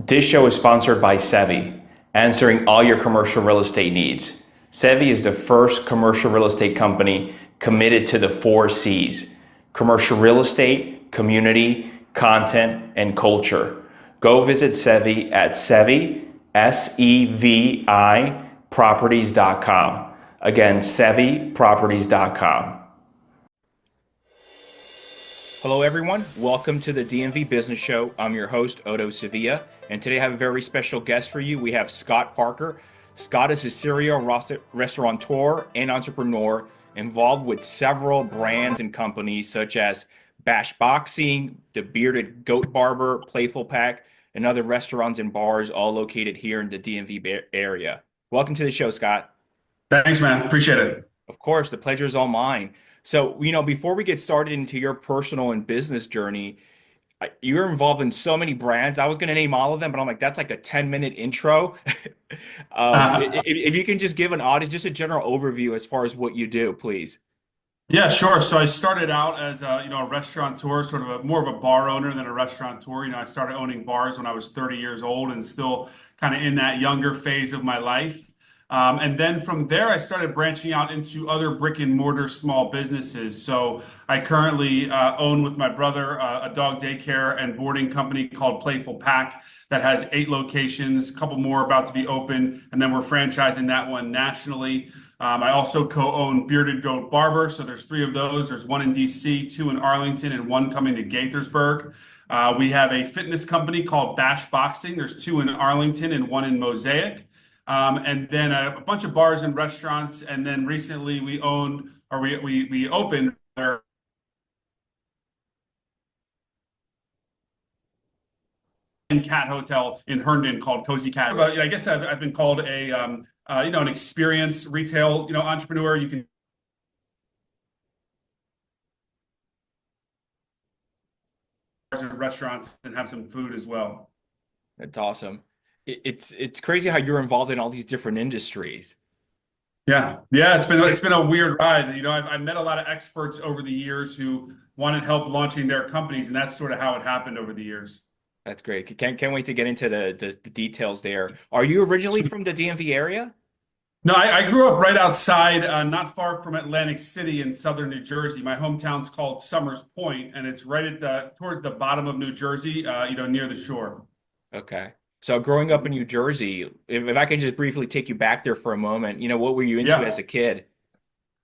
This show is sponsored by Sevi, answering all your commercial real estate needs. Sevi is the first commercial real estate company committed to the 4 C's: commercial real estate, community, content, and culture. Go visit Sevi at Sevi, S-E-V-I, properties.com. Again, SeviProperties.com. Hello everyone, welcome to the DMV Business Show. I'm your host, Otto Sevilla, and today I have a very special guest for you. We have Scott Parker. Scott is a serial restaurateur and entrepreneur involved with several brands and companies such as Bash Boxing, The Bearded Goat Barber, Playful Pack, and other restaurants and bars all located here in the DMV area. Welcome to the show, Scott. Thanks, man. Appreciate it. Of course, the pleasure is all mine. So, before we get started into your personal and business journey, you're involved in so many brands. I was going to name all of them, but I'm like, that's like a 10-minute intro. If you can just give an audience, just a general overview as far as what you do, please. Yeah, sure. So I started out as a restaurateur, sort of more of a bar owner than a restaurateur. I started owning bars when I was 30 years old and still kind of in that younger phase of my life. And then from there, I started branching out into other brick and mortar small businesses. So I currently own with my brother a dog daycare and boarding company called Playful Pack that has 8 locations, a couple more about to be open, and then we're franchising that one nationally. I also co-own Bearded Goat Barber, so there's 3 of those. There's 1 in DC, 2 in Arlington, and 1 coming to Gaithersburg. We have a fitness company called Bash Boxing. There's 2 in Arlington and 1 in Mosaic. And then a bunch of bars and restaurants, and then recently we opened our cat hotel in Herndon called Cozy Cat. But I guess I've been called an experienced retail entrepreneur. You can bars and restaurants and have some food as well. That's awesome. It's crazy how you're involved in all these different industries. Yeah, it's been a weird ride. I've met a lot of experts over the years who wanted help launching their companies, and that's sort of how it happened over the years. That's great. Can't wait to get into the details there. Are you originally from the DMV area? No, I grew up right outside, not far from Atlantic City in southern New Jersey. My hometown's called Summers Point, and it's right towards the bottom of New Jersey, near the shore. Okay. So growing up in New Jersey, if I could just briefly take you back there for a moment, what were you into as a kid?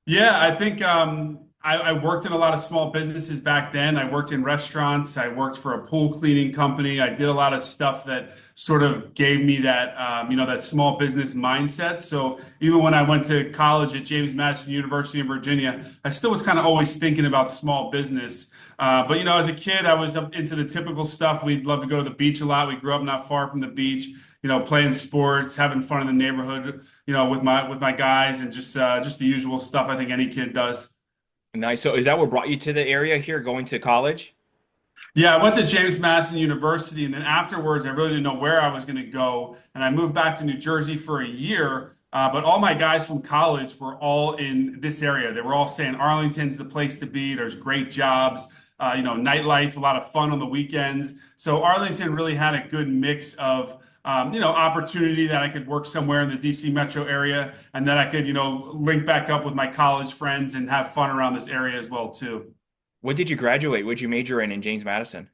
Yeah, I think I worked in a lot of small businesses back then. I worked in restaurants. I worked for a pool cleaning company. I did a lot of stuff that sort of gave me that, that small business mindset. So even when I went to college at James Madison University in Virginia, I still was kind of always thinking about small business. But as a kid, I was up into the typical stuff. We'd love to go to the beach a lot. We grew up not far from the beach, playing sports, having fun in the neighborhood, with my guys, and just the usual stuff I think any kid does. Nice. So is that what brought you to the area here, going to college? Yeah, I went to James Madison University, and then afterwards, I really didn't know where I was going to go, and I moved back to New Jersey for a year. But all my guys from college were all in this area. They were all saying Arlington's the place to be. There's great jobs, nightlife, a lot of fun on the weekends. So Arlington really had a good mix of opportunity that I could work somewhere in the DC metro area, and that I could, link back up with my college friends and have fun around this area as well too. What did you graduate? What did you major in James Madison?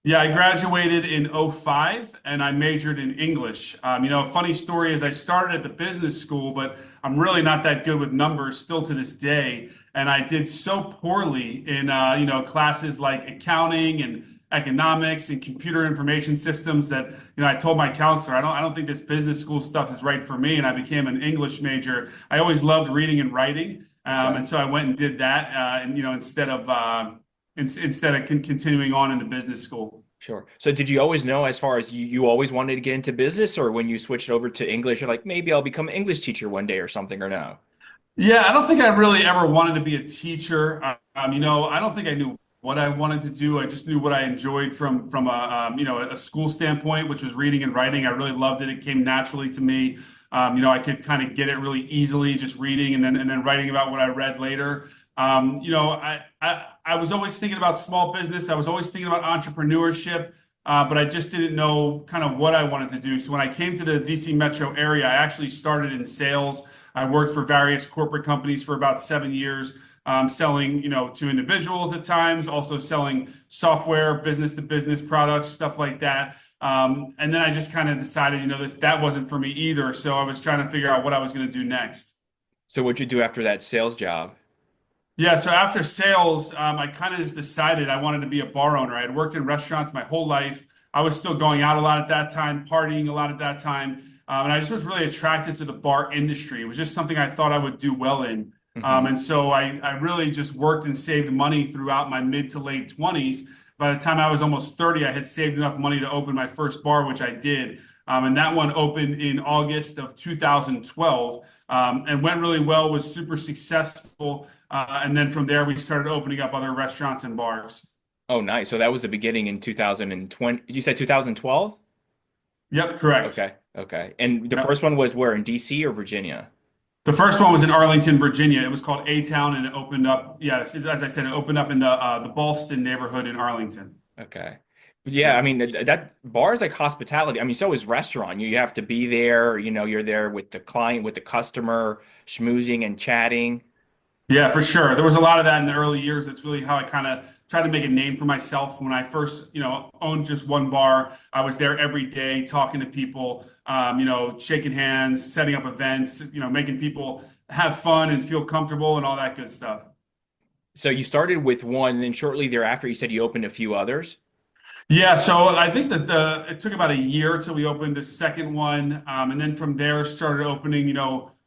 Yeah, I graduated in '05 and I majored in English. A funny story is I started at the business school, but I'm really not that good with numbers still to this day. And I did so poorly in, classes like accounting and economics and computer information systems that, I told my counselor, I don't think this business school stuff is right for me. And I became an English major. I always loved reading and writing. And so I went and did that, instead of continuing on in the business school. Sure. So did you always know, as far as you always wanted to get into business, or when you switched over to English, you're like, maybe I'll become an English teacher one day or something, or no? Yeah, I don't think I really ever wanted to be a teacher. I don't think I knew what I wanted to do. I just knew what I enjoyed from a school standpoint, which was reading and writing. I really loved it. It came naturally to me. I could kind of get it really easily just reading and then writing about what I read later. I was always thinking about small business. I was always thinking about entrepreneurship. but I just didn't know kind of what I wanted to do. So when I came to the DC metro area, I actually started in sales. I worked for various corporate companies for about 7 years, selling, to individuals at times, also selling software, business to business products, stuff like that. And then I just kind of decided, that wasn't for me either. So I was trying to figure out what I was going to do next. So what'd you do after that sales job? Yeah, so after sales, I kind of just decided I wanted to be a bar owner. I had worked in restaurants my whole life. I was still going out a lot at that time, partying a lot at that time. And I just was really attracted to the bar industry. It was just something I thought I would do well in. Hmm. And so I really just worked and saved money throughout my mid to late 20s. By the time I was almost 30, I had saved enough money to open my first bar, which I did. And that one opened in August of 2012, and went really well, was super successful. And then from there, we started opening up other restaurants and bars. Oh, nice. So that was the beginning in 2020. You said 2012? Yep, correct. Okay. Okay. And the Yep. first one was where, in DC or Virginia? The first one was in Arlington, Virginia. It was called A Town, and it opened up. Yeah, as I said, it opened up in the Ballston neighborhood in Arlington. Okay. Yeah, I Yep. mean that bar is like hospitality. I mean, so is restaurant. You have to be there, you're there with the client, with the customer, schmoozing and chatting. Yeah, for sure. There was a lot of that in the early years. That's really how I kind of tried to make a name for myself. When I first, owned just one bar, I was there every day talking to people, shaking hands, setting up events, making people have fun and feel comfortable and all that good stuff. So you started with one, and then shortly thereafter, you said you opened a few others. Yeah, so I think that it took about a year till we opened the second one, and then from there started opening,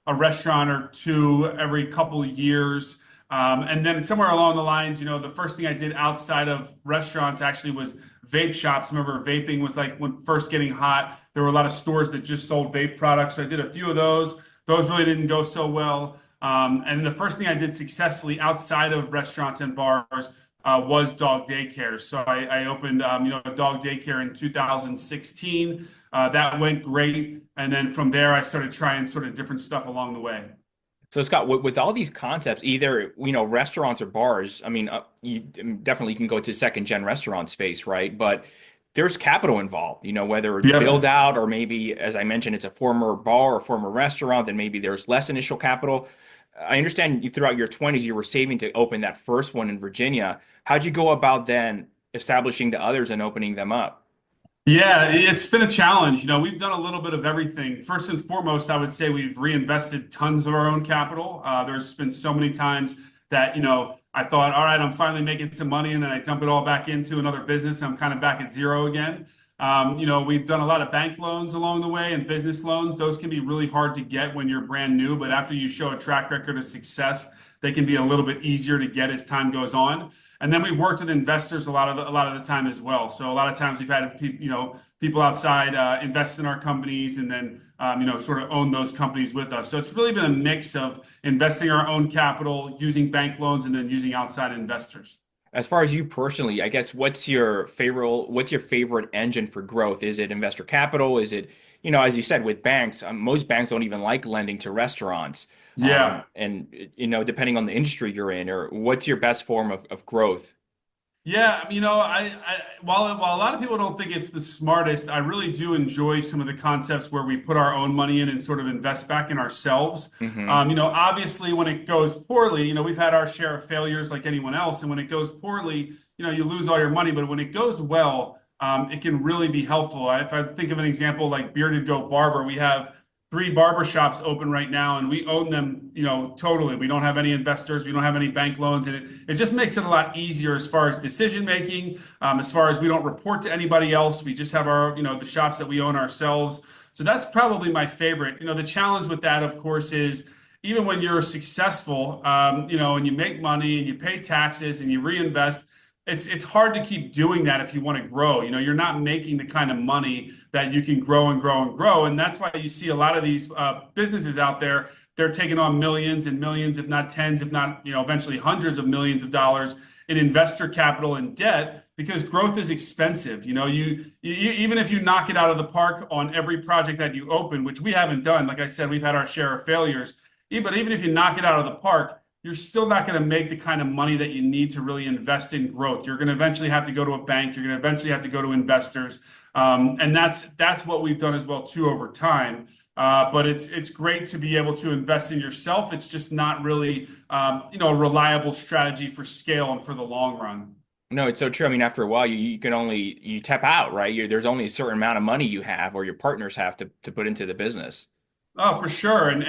a restaurant or two every couple of years, and then somewhere along the lines, the first thing I did outside of restaurants actually was vape shops. Remember, vaping was like when first getting hot. There were a lot of stores that just sold vape products. So I did a few of those. Those really didn't go so well. And the first thing I did successfully outside of restaurants and bars was dog daycare. So I opened, a dog daycare in 2016. That went great. And then from there, I started trying sort of different stuff along the way. So Scott, with all these concepts, either restaurants or bars. I mean, you definitely can go to second gen restaurant space, right? But there's capital involved. Whether it's build Yep. out or maybe, as I mentioned, it's a former bar or former restaurant, then maybe there's less initial capital. I understand you throughout your 20s you were saving to open that first one in Virginia. How'd you go about then establishing the others and opening them up? Yeah, it's been a challenge. We've done a little bit of everything. First and foremost, I would say we've reinvested tons of our own capital. There's been so many times that, I thought, all right, I'm finally making some money, and then I dump it all back into another business. I'm kind of back at zero again. We've done a lot of bank loans along the way and business loans. Those can be really hard to get when you're brand new, but after you show a track record of success, they can be a little bit easier to get as time goes on. And then we've worked with investors a lot of the time as well. So a lot of times we've had people outside invest in our companies and then sort of own those companies with us. So it's really been a mix of investing our own capital, using bank loans, and then using outside investors. As far as you personally, I guess what's your favorite engine for growth? Is it investor capital? Is it, as you said, with banks, most banks don't even like lending to restaurants. Yeah. And depending on the industry you're in, or what's your best form of growth? Yeah, while a lot of people don't think it's the smartest, I really do enjoy some of the concepts where we put our own money in and sort of invest back in ourselves. Hmm. Obviously, when it goes poorly, we've had our share of failures like anyone else, and when it goes poorly, you lose all your money. But when it goes well, it can really be helpful. If I think of an example like Bearded Goat Barber, we have three barber shops open right now, and we own them, totally. We don't have any investors, we don't have any bank loans, and it just makes it a lot easier as far as decision making, as far as we don't report to anybody else. We just have our, the shops that we own ourselves. So that's probably my favorite. The challenge with that, of course, is even when you're successful, and you make money and you pay taxes and you reinvest, it's hard to keep doing that if you want to grow. You're not making the kind of money that you can grow and grow and grow. And that's why you see a lot of these businesses out there. They're taking on millions and millions, if not tens, if not, eventually hundreds of millions of dollars in investor capital and debt, because growth is expensive. Even if you knock it out of the park on every project that you open, which we haven't done, like I said, we've had our share of failures. But even if you knock it out of the park, you're still not going to make the kind of money that you need to really invest in growth. You're going to eventually have to go to a bank. You're going to eventually have to go to investors, and that's what we've done as well too over time. But it's great to be able to invest in yourself. It's just not really a reliable strategy for scale and for the long run. No, it's so true. I mean, after a while, you can only you tap out, right? There's only a certain amount of money you have, or your partners have to put into the business. Oh, for sure. And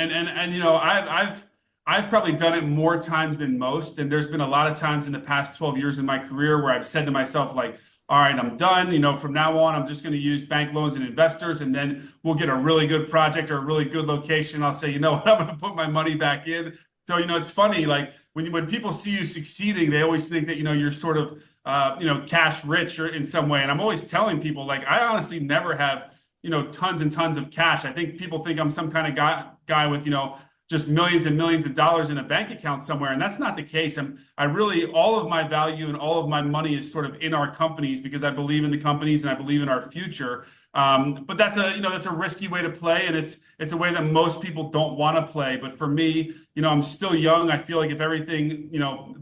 I've probably done it more times than most. And there's been a lot of times in the past 12 years in my career where I've said to myself, like, all right, I'm done. From now on, I'm just going to use bank loans and investors, and then we'll get a really good project or a really good location. I'll say, you know what, I'm going to put my money back in. So, it's funny, like when people see you succeeding, they always think that, you're sort of, cash rich or in some way. And I'm always telling people, like, I honestly never have tons and tons of cash. I think people think I'm some kind of guy with, just millions and millions of dollars in a bank account somewhere. And that's not the case. I really, all of my value and all of my money is sort of in our companies because I believe in the companies and I believe in our future. But that's a risky way to play. And it's a way that most people don't want to play. But for me, I'm still young. I feel like if everything,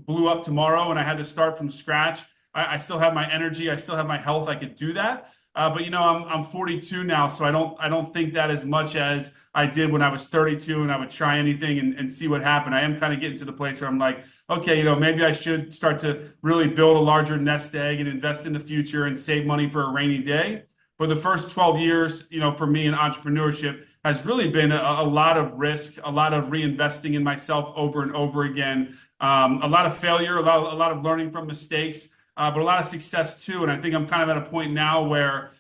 blew up tomorrow and I had to start from scratch, I still have my energy. I still have my health. I could do that. But I'm 42 now, so I don't think that as much as I did when I was 32 and I would try anything and see what happened. I am kind of getting to the place where I'm like, okay, maybe I should start to really build a larger nest egg and invest in the future and save money for a rainy day. But the first 12 years, for me in entrepreneurship has really been a lot of risk, a lot of reinvesting in myself over and over again, a lot of failure, a lot of learning from mistakes, but a lot of success too. And I think I'm kind of at a point now where,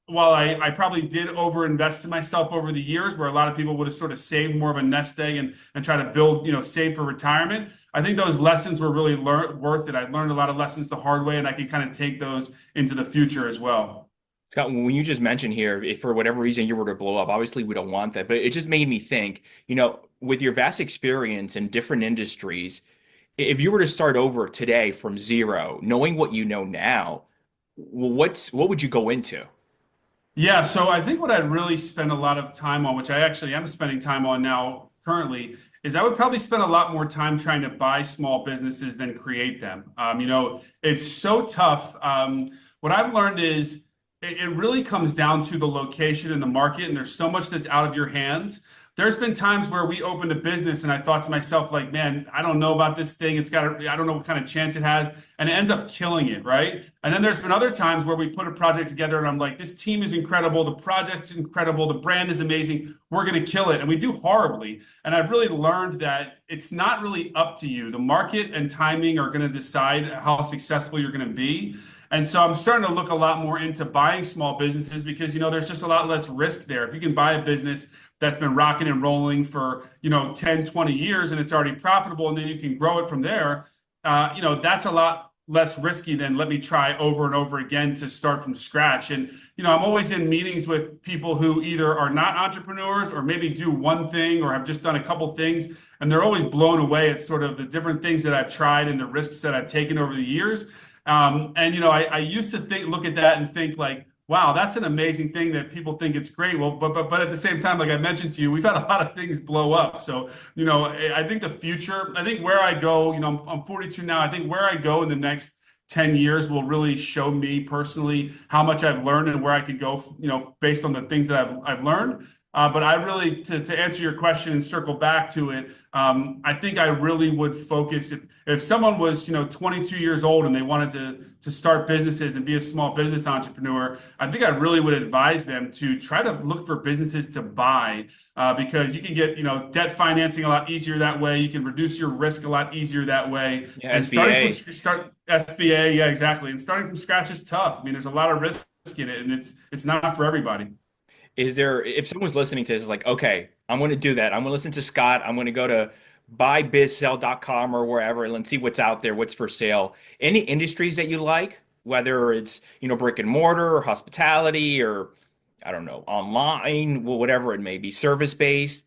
while I probably did overinvest in myself over the years, where a lot of people would have sort of saved more of a nest egg and try to build, save for retirement. I think those lessons were really worth it. I learned a lot of lessons the hard way, and I can kind of take those into the future as well. Scott, when you just mentioned here, if for whatever reason you were to blow up, obviously we don't want that, but it just made me think, with your vast experience in different industries, if you were to start over today from zero, knowing what you know now, what would you go into? Yeah, so I think what I'd really spend a lot of time on, which I actually am spending time on now currently, is I would probably spend a lot more time trying to buy small businesses than create them. It's so tough. What I've learned is it really comes down to the location and the market, and there's so much that's out of your hands. There's been times where we opened a business and I thought to myself, like, man, I don't know about this thing. I don't know what kind of chance it has. And it ends up killing it, right? And then there's been other times where we put a project together and I'm like, this team is incredible. The project's incredible. The brand is amazing. We're going to kill it. And we do horribly. And I've really learned that it's not really up to you. The market and timing are going to decide how successful you're going to be. And so I'm starting to look a lot more into buying small businesses because, there's just a lot less risk there. If you can buy a business that's been rocking and rolling for, 10, 20 years and it's already profitable and then you can grow it from there, that's a lot less risky than let me try over and over again to start from scratch. And, I'm always in meetings with people who either are not entrepreneurs or maybe do one thing or have just done a couple things. And they're always blown away at sort of the different things that I've tried and the risks that I've taken over the years. I used to look at that and think like, wow, that's an amazing thing that people think it's great. Well, but at the same time, like I mentioned to you, we've had a lot of things blow up. So, I think the future, I think where I go, I'm 42 now. I think where I go in the next 10 years will really show me personally how much I've learned and where I could go, based on the things that I've learned. But I really, to answer your question and circle back to it, I think I really would focus if someone was 22 years old and they wanted to start businesses and be a small business entrepreneur, I think I really would advise them to try to look for businesses to buy because you can get debt financing a lot easier that way. You can reduce your risk a lot easier that way. Yeah, And SBA. start SBA, yeah, exactly. And starting from scratch is tough. I mean, there's a lot of risk in it, and it's not for everybody. Is there, if someone's listening to this, is like, okay, I'm going to do that. I'm going to listen to Scott. I'm going to go to buybizsell.com or wherever and see what's out there, what's for sale. Any industries that you like, whether it's, brick and mortar or hospitality or I don't know, online, whatever it may be, service based.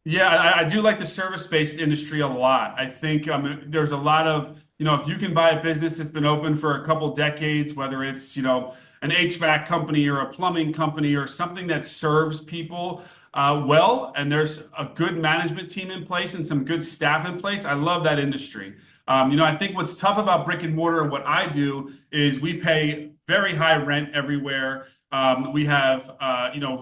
Yeah, I do like the service-based industry a lot. I think there's a lot of, if you can buy a business that's been open for a couple decades, whether it's, an HVAC company or a plumbing company or something that serves people well, and there's a good management team in place and some good staff in place, I love that industry. I think what's tough about brick and mortar and what I do is we pay very high rent everywhere. We have,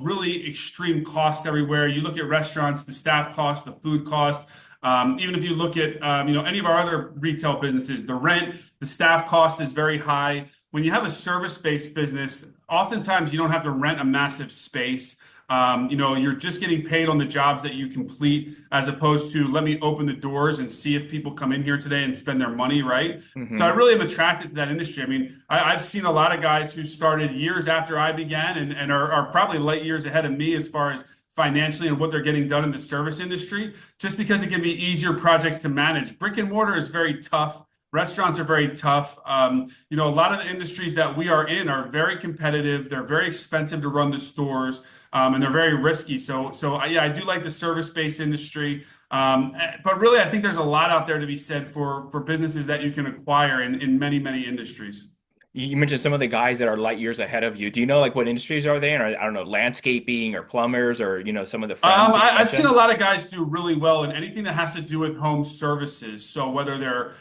really extreme costs everywhere. You look at restaurants, the staff cost, the food cost. Even if you look at, any of our other retail businesses, the rent, the staff cost is very high. When you have a service-based business, oftentimes you don't have to rent a massive space. You're just getting paid on the jobs that you complete, as opposed to let me open the doors and see if people come in here today and spend their money, right? So I Hmm. really am attracted to that industry. I mean, I've seen a lot of guys who started years after I began and are probably light years ahead of me as far as financially and what they're getting done in the service industry, just because it can be easier projects to manage. Brick and mortar is very tough. Restaurants are very tough. A lot of the industries that we are in are very competitive. They're very expensive to run the stores, and they're very risky. Yeah, I do like the service-based industry. But really, I think there's a lot out there to be said for businesses that you can acquire in many, many industries. You mentioned some of the guys that are light years ahead of you. Do you know like what industries are they in? Or I don't know, landscaping or plumbers or some of the friends that you I've seen a mentioned? lot of guys do really well in anything that has to do with home services. So whether they're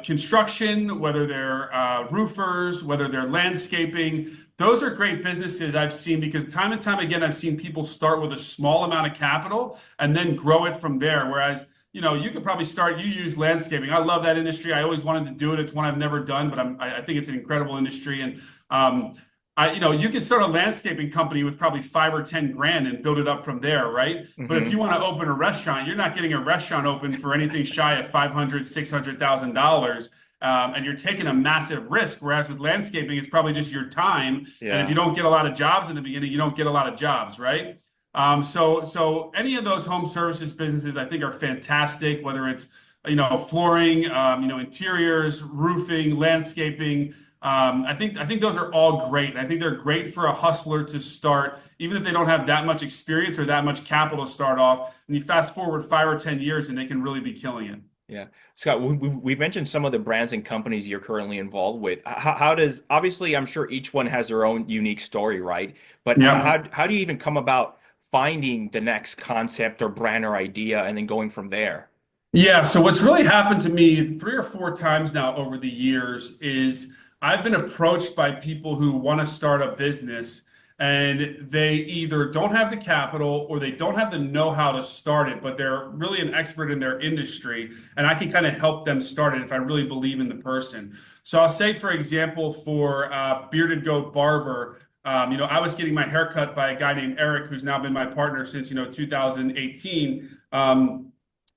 construction, whether they're roofers, whether they're landscaping, those are great businesses I've seen because time and time again, I've seen people start with a small amount of capital and then grow it from there. Whereas, you could probably start, you use landscaping. I love that industry. I always wanted to do it. It's one I've never done, but I think it's an incredible industry. And you can start a landscaping company with probably 5 or 10 grand and build it up from there, right? But if Hmm. you want to open a restaurant, you're not getting a restaurant open for anything shy of 500, $600,000. And you're taking a massive risk. Whereas with landscaping, it's probably just your time. And if you Yeah. don't get a lot of jobs in the beginning, you don't get a lot of jobs, right? So any of those home services businesses, I think, are fantastic. Whether it's flooring, interiors, roofing, landscaping. I think those are all great. And I think they're great for a hustler to start, even if they don't have that much experience or that much capital to start off. And you fast forward 5 or 10 years, and they can really be killing it. Yeah. Scott, we mentioned some of the brands and companies you're currently involved with. How does, obviously, I'm sure each one has their own unique story, right? But Yeah. how do you even come about finding the next concept or brand or idea and then going from there? Yeah, so what's really happened to me 3 or 4 times now over the years is I've been approached by people who want to start a business and they either don't have the capital or they don't have the know-how to start it, but they're really an expert in their industry and I can kind of help them start it if I really believe in the person. So I'll say, for example, for Bearded Goat Barber, I was getting my hair cut by a guy named Eric, who's now been my partner since, 2018. And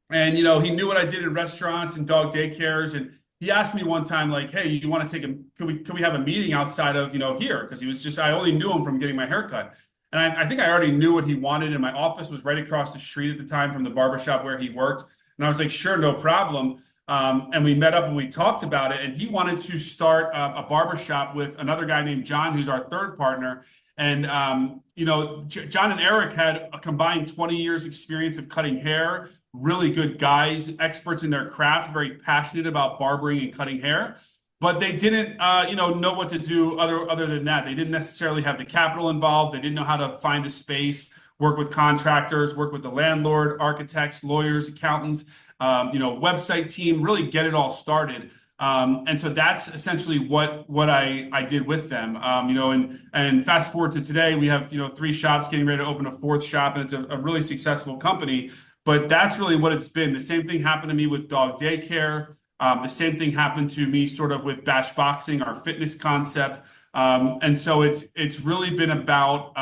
he knew what I did in restaurants and dog daycares. And he asked me one time, like, "Hey, you want to take a? Could we have a meeting outside of here?" Because he was just I only knew him from getting my haircut, and I think I already knew what he wanted. And my office was right across the street at the time from the barbershop where he worked. And I was like, "Sure, no problem." And we met up and we talked about it. And he wanted to start a barbershop with another guy named John, who's our third partner. And John and Eric had a combined 20 years experience of cutting hair, really good guys, experts in their craft, very passionate about barbering and cutting hair. But they didn't, know what to do other than that. They didn't necessarily have the capital involved. They didn't know how to find a space, work with contractors, work with the landlord, architects, lawyers, accountants, website team, really get it all started. And so that's essentially what I did with them. And fast forward to today, we have 3 shops, getting ready to open a fourth shop, and it's a really successful company. But that's really what it's been. The same thing happened to me with dog daycare. The same thing happened to me sort of with Bash Boxing, our fitness concept. And so it's really been about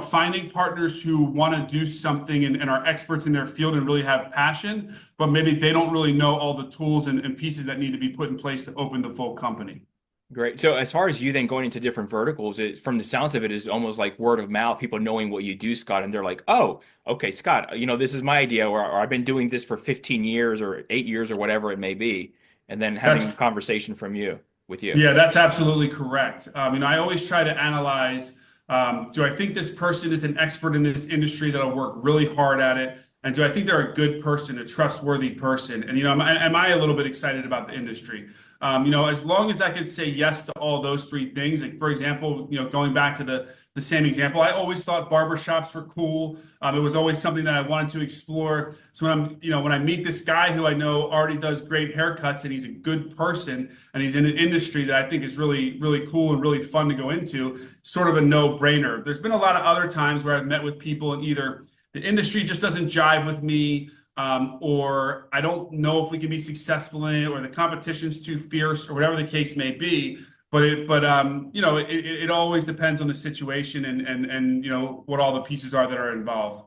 finding partners who want to do something and are experts in their field and really have passion, but maybe they don't really know all the tools and pieces that need to be put in place to open the full company. Great. So as far as you then going into different verticals, from the sounds of it, is almost like word of mouth, people knowing what you do, Scott, and they're like, "Oh, okay, Scott, this is my idea," or "I've been doing this for 15 years or 8 years or whatever it may be," and then That's having a conversation with you. Yeah, that's absolutely correct. I always try to analyze. Do I think this person is an expert in this industry that'll work really hard at it? And do I think they're a good person, a trustworthy person? And, am I a little bit excited about the industry? As long as I could say yes to all those three things, like for example, going back to the same example, I always thought barbershops were cool. It was always something that I wanted to explore. So when I meet this guy who I know already does great haircuts and he's a good person and he's in an industry that I think is really, really cool and really fun to go into, sort of a no-brainer. There's been a lot of other times where I've met with people and either the industry just doesn't jive with me, or I don't know if we can be successful in it, or the competition's too fierce, or whatever the case may be. It always depends on the situation and what all the pieces are that are involved.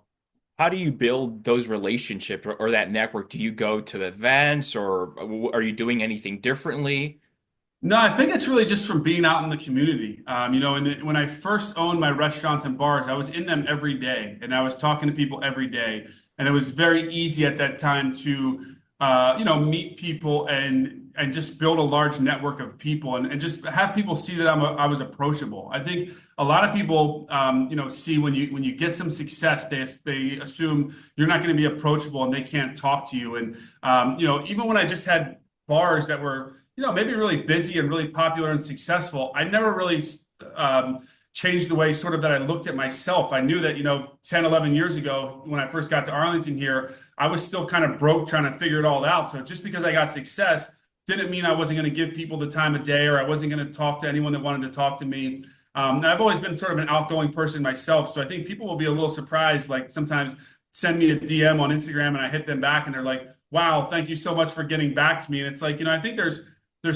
How do you build those relationships or that network? Do you go to events or are you doing anything differently? No, I think it's really just from being out in the community. When I first owned my restaurants and bars, I was in them every day and I was talking to people every day. And it was very easy at that time to, meet people and just build a large network of people and just have people see that I was approachable. I think a lot of people, see when you get some success, they assume you're not going to be approachable and they can't talk to you. And, even when I just had bars that were maybe really busy and really popular and successful, I never really changed the way sort of that I looked at myself. I knew that, 10, 11 years ago, when I first got to Arlington here, I was still kind of broke trying to figure it all out. So just because I got success didn't mean I wasn't going to give people the time of day or I wasn't going to talk to anyone that wanted to talk to me. And I've always been sort of an outgoing person myself. So I think people will be a little surprised, like sometimes send me a DM on Instagram and I hit them back and they're like, wow, thank you so much for getting back to me. And it's like, I think there's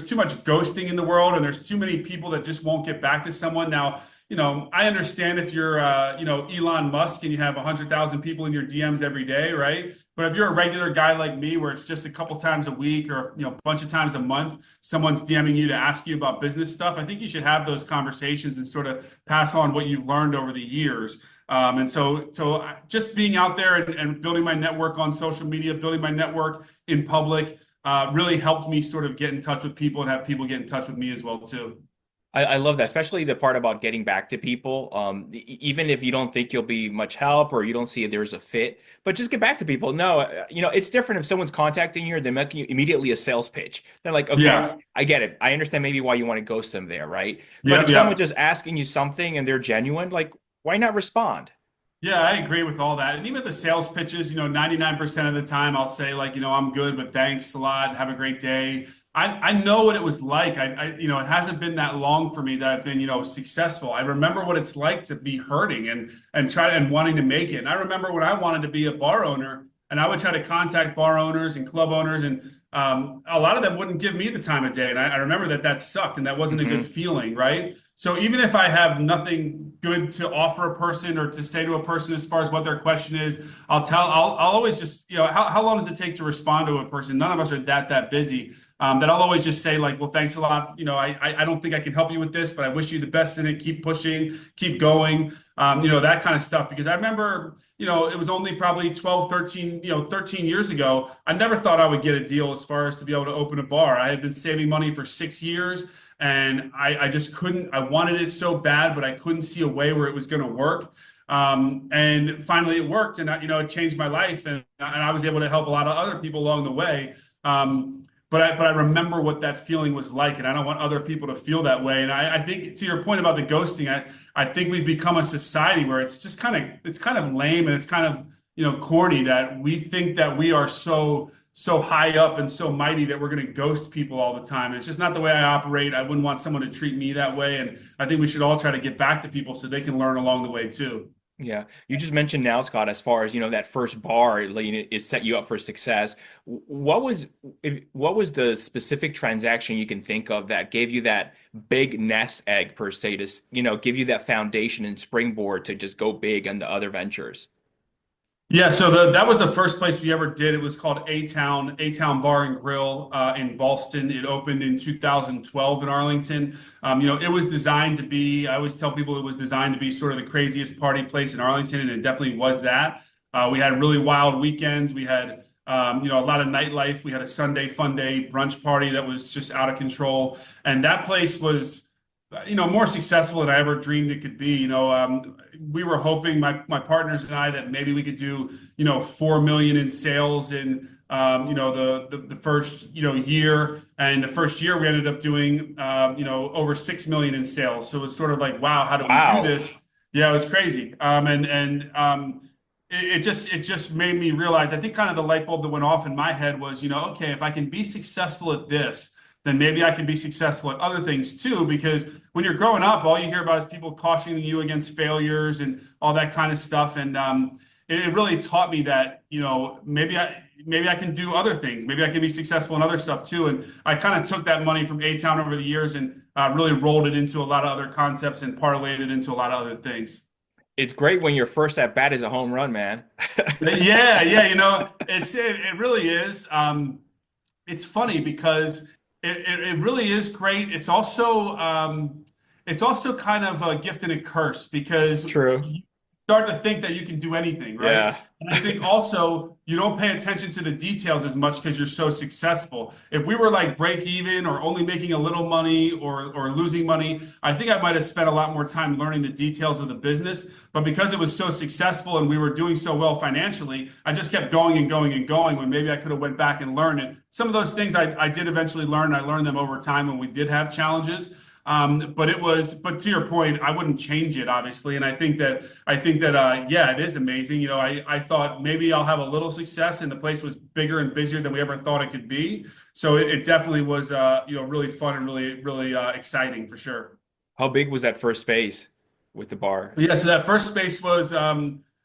too much ghosting in the world and there's too many people that just won't get back to someone. Now, I understand if you're, Elon Musk and you have 100,000 people in your DMs every day, right? But if you're a regular guy like me, where it's just a couple times a week or, a bunch of times a month, someone's DMing you to ask you about business stuff, I think you should have those conversations and sort of pass on what you've learned over the years. So just being out there and building my network on social media, building my network in public, really helped me sort of get in touch with people and have people get in touch with me as well too. I love that, especially the part about getting back to people. Even if you don't think you'll be much help or you don't see there's a fit, but just get back to people. No, it's different if someone's contacting you or they're making you immediately a sales pitch. They're like, okay, Yeah. I get it. I understand maybe why you want to ghost them there, right? But Yeah. if Yeah. someone's just asking you something and they're genuine, like, why not respond? Yeah, I agree with all that. And even the sales pitches, 99% of the time I'll say like, I'm good, but thanks a lot. Have a great day. I know what it was like. It hasn't been that long for me that I've been, successful. I remember what it's like to be hurting and wanting to make it. And I remember when I wanted to be a bar owner and I would try to contact bar owners and club owners and a lot of them wouldn't give me the time of day. And I remember that sucked and that wasn't a good feeling, right? So even if I have nothing good to offer a person or to say to a person as far as what their question is, I'll always just, how long does it take to respond to a person? None of us are that busy. That I'll always just say like, well, thanks a lot. I don't think I can help you with this, but I wish you the best in it. Keep pushing, keep going, that kind of stuff. Because I remember, it was only probably 12, 13, 13 years ago. I never thought I would get a deal as far as to be able to open a bar. I had been saving money for 6 years and I just couldn't, I wanted it so bad, but I couldn't see a way where it was going to work. And finally it worked and, it changed my life and I was able to help a lot of other people along the way. But I remember what that feeling was like, and I don't want other people to feel that way. And I think to your point about the ghosting, I think we've become a society where it's just kind of lame and it's kind of corny that we think that we are so high up and so mighty that we're going to ghost people all the time. It's just not the way I operate. I wouldn't want someone to treat me that way, and I think we should all try to get back to people so they can learn along the way too. Yeah, you just mentioned now, Scott, as far as that first bar is set you up for success. What was the specific transaction you can think of that gave you that big nest egg per se to give you that foundation and springboard to just go big on the other ventures? Yeah, so that was the first place we ever did. It was called A-Town Bar and Grill in Boston. It opened in 2012 in Arlington. It was designed to be, I always tell people it was designed to be sort of the craziest party place in Arlington, and it definitely was that. We had really wild weekends. We had, a lot of nightlife. We had a Sunday fun day brunch party that was just out of control. And that place was more successful than I ever dreamed it could be. We were hoping, my partners and I, that maybe we could do, 4 million in sales in, the first, year. And the first year we ended up doing, over 6 million in sales. So it was sort of like, wow, how do we do Wow. this? Yeah, it was crazy. It just made me realize, I think kind of the light bulb that went off in my head was, okay, if I can be successful at this, then maybe I can be successful at other things too. Because when you're growing up, all you hear about is people cautioning you against failures and all that kind of stuff. And it really taught me that, maybe I can do other things. Maybe I can be successful in other stuff too. And I kind of took that money from A-Town over the years and really rolled it into a lot of other concepts and parlayed it into a lot of other things. It's great when your first at bat is a home run, man. Yeah, yeah, it really is. It's funny because it really is great. It's also kind of a gift and a curse because True. you start to think that you can do anything, right? Yeah. And I think also you don't pay attention to the details as much because you're so successful. If we were like break even or only making a little money or losing money, I think I might have spent a lot more time learning the details of the business. But because it was so successful and we were doing so well financially, I just kept going and going and going when maybe I could have went back and learned it. Some of those things I did eventually learn. I learned them over time when we did have challenges. But to your point, I wouldn't change it, obviously. And I think that, yeah, it is amazing. I thought maybe I'll have a little success, and the place was bigger and busier than we ever thought it could be. So it definitely was, really fun and really, really exciting for sure. How big was that first space with the bar? Yeah, so that first space was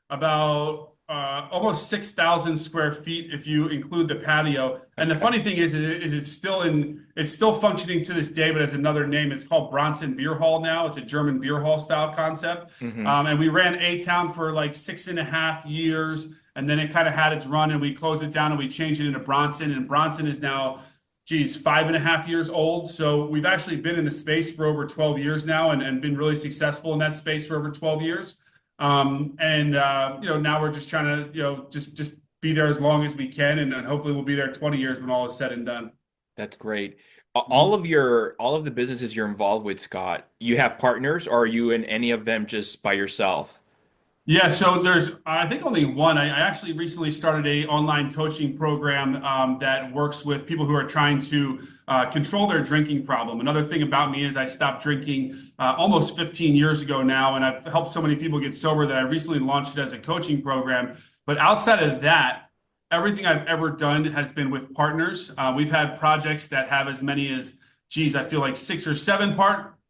about almost 6,000 square feet if you include the patio. And the funny thing is it's still functioning to this day, but has another name. It's called Bronson Beer Hall now. It's a German beer hall style concept. Hmm. And we ran A-Town for like 6.5 years, and then it kind of had its run, and we closed it down and we changed it into Bronson. And Bronson is now, geez, 5.5 years old. So we've actually been in the space for over 12 years now and been really successful in that space for over 12 years. Now we're just trying to, just be there as long as we can. And hopefully we'll be there 20 years when all is said and done. That's great. Mhm. All of the businesses you're involved with, Scott, you have partners, or are you in any of them just by yourself? Yeah, so there's, I think only one. I actually recently started a online coaching program that works with people who are trying to control their drinking problem. Another thing about me is I stopped drinking almost 15 years ago now, and I've helped so many people get sober that I recently launched it as a coaching program. But outside of that, everything I've ever done has been with partners. We've had projects that have as many as, geez, I feel like 6 or 7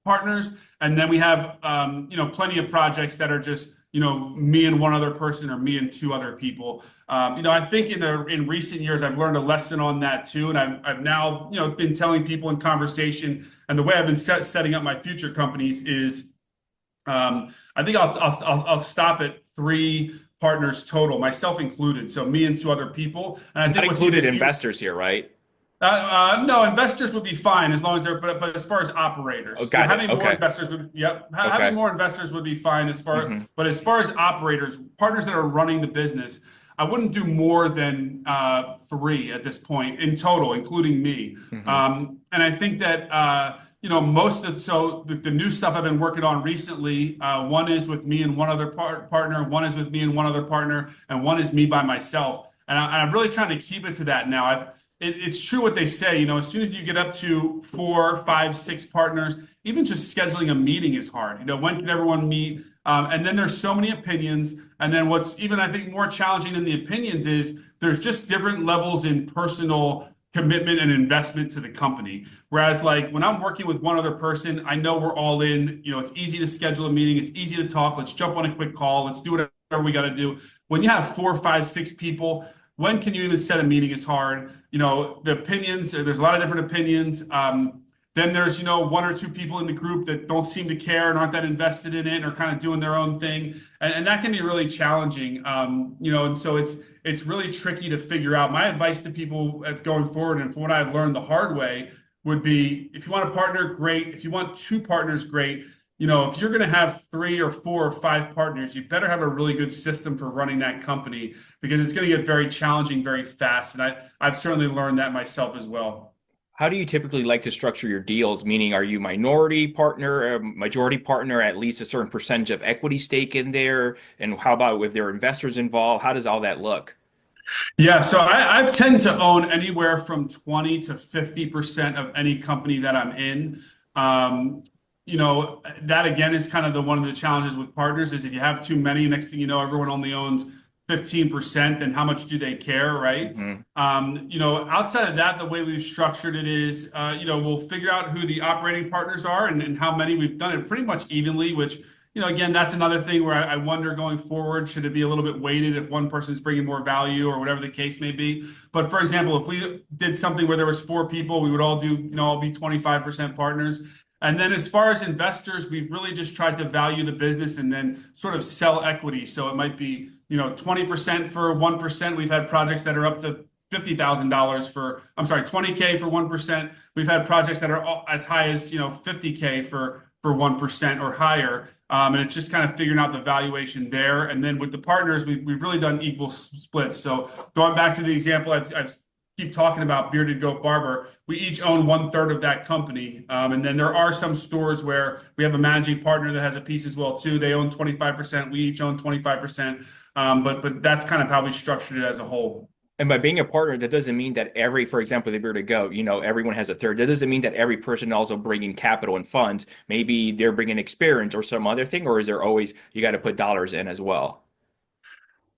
partners, and then we have, plenty of projects that are just me and one other person or me and 2 other people. I think in recent years I've learned a lesson on that too, and I've now been telling people in conversation, and the way I've been setting up my future companies is I think I'll stop at 3 partners total, myself included, so me and 2 other people. And I Not think what's included even investors here, right? no, investors would be fine as long as they're, but as far as Oh, operators, got it. having more Okay. investors would, yep, having Okay. more investors would be fine Hmm. but as far as operators, partners that are running the business, I wouldn't do more than 3 at this point in total, including me. Hmm. And I think that, the new stuff I've been working on recently, one is with me and one other partner, one is with me and one other partner, and one is me by myself. And I'm really trying to keep it to that now. It's true what they say, as soon as you get up to 4, 5, 6 partners, even just scheduling a meeting is hard. When can everyone meet? And then there's so many opinions. And then what's even, I think, more challenging than the opinions is there's just different levels in personal commitment and investment to the company. Whereas, like, when I'm working with one other person, I know we're all in. It's easy to schedule a meeting. It's easy to talk. Let's jump on a quick call. Let's do whatever we got to do. When you have 4, 5, 6 people, when can you even set a meeting is hard. The opinions, there's a lot of different opinions. Then there's, 1 or 2 people in the group that don't seem to care and aren't that invested in it or kind of doing their own thing. And that can be really challenging. And so it's really tricky to figure out. My advice to people going forward, and from what I've learned the hard way, would be if you want a partner, great. If you want 2 partners, great. If you're going to have 3 or 4 or 5 partners, you better have a really good system for running that company because it's going to get very challenging very fast. And I've certainly learned that myself as well. How do you typically like to structure your deals? Meaning, are you minority partner, majority partner, at least a certain percentage of equity stake in there? And how about if there are investors involved? How does all that look? Yeah, so I've tend to own anywhere from 20 to 50% of any company that I'm in. Um, that again is kind of the one of the challenges with partners is if you have too many, next thing you know, everyone only owns 15%, then how much do they care, right? Hmm. Outside of that, the way we've structured it is, we'll figure out who the operating partners are and how many. We've done it pretty much evenly, which again, that's another thing where I wonder going forward, should it be a little bit weighted if one person's bringing more value or whatever the case may be? But for example, if we did something where there was four people, we would all do, all be 25% partners. And then as far as investors, we've really just tried to value the business and then sort of sell equity. So it might be, 20% for 1%. We've had projects that are up to $50,000 for, I'm sorry, 20K for 1%. We've had projects that are as high as, 50K for 1% or higher. And it's just kind of figuring out the valuation there. And then with the partners, we've really done equal splits. So going back to the example I've keep talking about Bearded Goat Barber, we each own 1/3 of that company. And then there are some stores where we have a managing partner that has a piece as well too. They own 25%. We each own 25%. But that's kind of how we structured it as a whole. And by being a partner, that doesn't mean that for example, the Bearded Goat, everyone has a third. That doesn't mean that every person also bringing capital and funds. Maybe they're bringing experience or some other thing, or is there always, you got to put dollars in as well?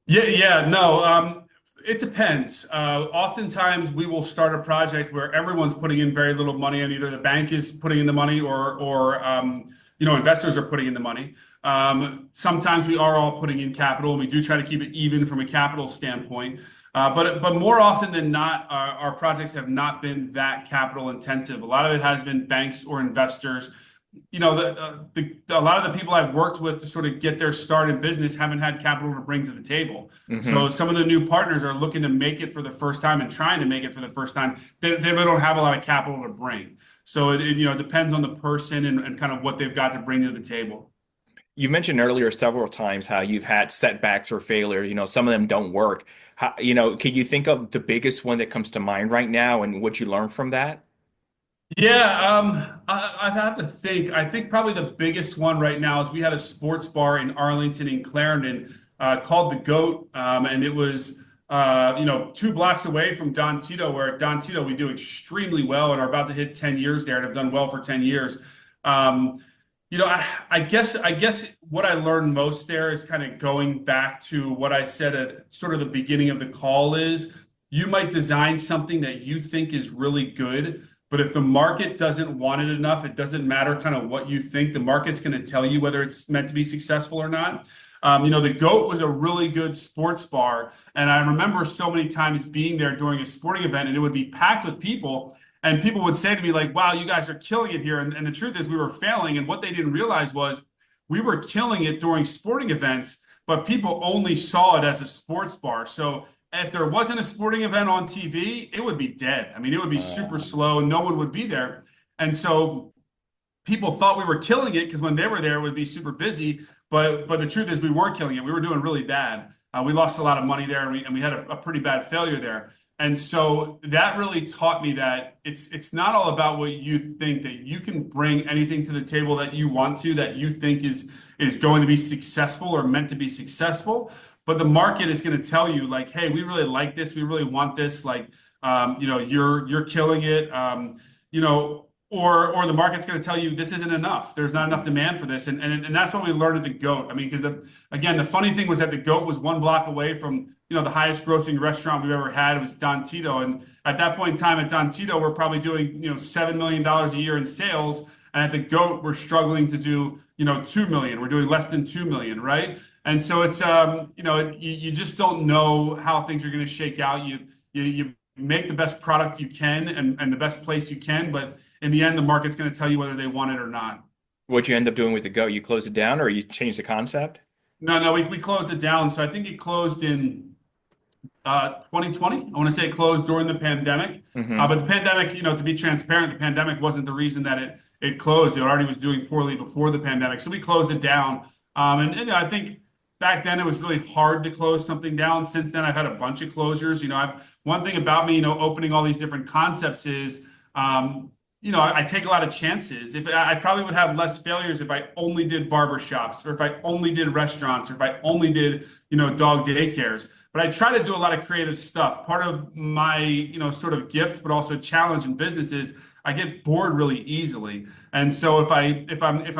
Yeah, no. It depends. Oftentimes, we will start a project where everyone's putting in very little money, and either the bank is putting in the money, or investors are putting in the money. Sometimes we are all putting in capital, and we do try to keep it even from a capital standpoint. But more often than not, our projects have not been that capital intensive. A lot of it has been banks or investors. A lot of the people I've worked with to sort of get their start in business haven't had capital to bring to the table. So Hmm. some of the new partners are looking to make it for the first time and trying to make it for the first time. They really don't have a lot of capital to bring. So it depends on the person and kind of what they've got to bring to the table. You mentioned earlier several times how you've had setbacks or failures. Some of them don't work. Can you think of the biggest one that comes to mind right now and what you learned from that? Yeah, I'd have to think. I think probably the biggest one right now is we had a sports bar in Arlington and Clarendon called the Goat, and it was 2 blocks away from Don Tito, where at Don Tito we do extremely well and are about to hit 10 years there and have done well for 10 years. Um, I guess what I learned most there is kind of going back to what I said at sort of the beginning of the call is you might design something that you think is really good, but if the market doesn't want it enough, it doesn't matter kind of what you think. The market's going to tell you whether it's meant to be successful or not. The Goat was a really good sports bar, and I remember so many times being there during a sporting event, and it would be packed with people. And people would say to me, like, wow, you guys are killing it here. And the truth is, we were failing. And what they didn't realize was we were killing it during sporting events, but people only saw it as a sports bar. So if there wasn't a sporting event on TV, it would be dead. I mean, it would be super Um, slow. No one would be there. And so people thought we were killing it because when they were there, it would be super busy. But the truth is, we weren't killing it. We were doing really bad. We lost a lot of money there, and we had a pretty bad failure there. And so that really taught me that it's not all about what you think, that you can bring anything to the table that you want to, that you think is going to be successful or meant to be successful. But the market is going to tell you, like, hey, we really like this, we really want this, like, you're killing it. Or the market's going to tell you this isn't enough. There's not enough demand for this, and that's what we learned at the Goat. I mean, because the funny thing was that the Goat was 1 block away from the highest grossing restaurant we've ever had. It was Don Tito, and at that point in time at Don Tito, we're probably doing $7 million a year in sales, and at the Goat, we're struggling to do 2 million. We're doing less than 2 million, right? And so it's you just don't know how things are going to shake out. You make the best product you can and the best place you can, but in the end, the market's going to tell you whether they want it or not. What'd you end up doing with the Goat? You closed it down or you changed the concept? No, we closed it down. So I think it closed in 2020. I want to say it closed during the pandemic. Hmm. But the pandemic, to be transparent, the pandemic wasn't the reason that it closed. It already was doing poorly before the pandemic. So we closed it down. And I think back then it was really hard to close something down. Since then, I've had a bunch of closures. One thing about me, opening all these different concepts is I take a lot of chances. If I probably would have less failures if I only did barbershops, or if I only did restaurants, or if I only did, dog daycares. But I try to do a lot of creative stuff. Part of my, sort of gift, but also challenge in business is I get bored really easily. And so if I'm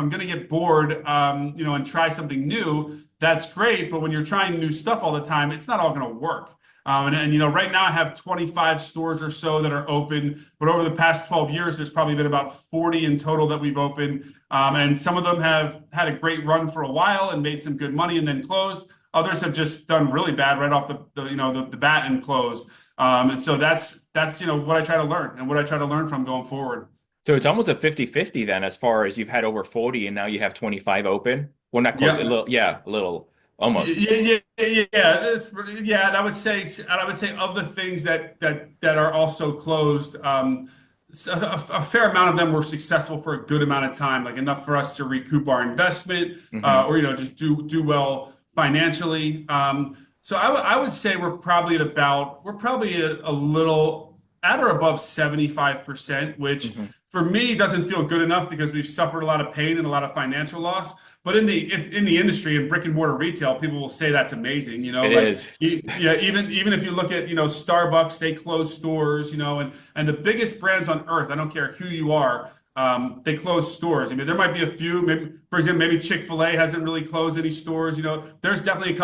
going to get bored, and try something new, that's great. But when you're trying new stuff all the time, it's not all going to work. Right now I have 25 stores or so that are open, but over the past 12 years, there's probably been about 40 in total that we've opened. And some of them have had a great run for a while and made some good money and then closed. Others have just done really bad right off the bat and closed. And so that's what I try to learn and what I try to learn from going forward. So it's almost a 50-50 then, as far as you've had over 40 and now you have 25 open. Well, not close, a Yeah. little, yeah, a little, almost. Yeah. And I would say of the things that are also closed, a fair amount of them were successful for a good amount of time, like enough for us to recoup our investment, Hmm. or just do well financially. So I would say we're probably at a little at or above 75%, which Hmm. for me doesn't feel good enough because we've suffered a lot of pain and a lot of financial loss. But in the industry, in brick and mortar retail, people will say that's amazing. It Like is. yeah, even if you look at Starbucks, they close stores. And the biggest brands on earth, I don't care who you are, they close stores. I mean, there might be a few. Maybe, for example, maybe Chick-fil-A hasn't really closed any stores. There's definitely a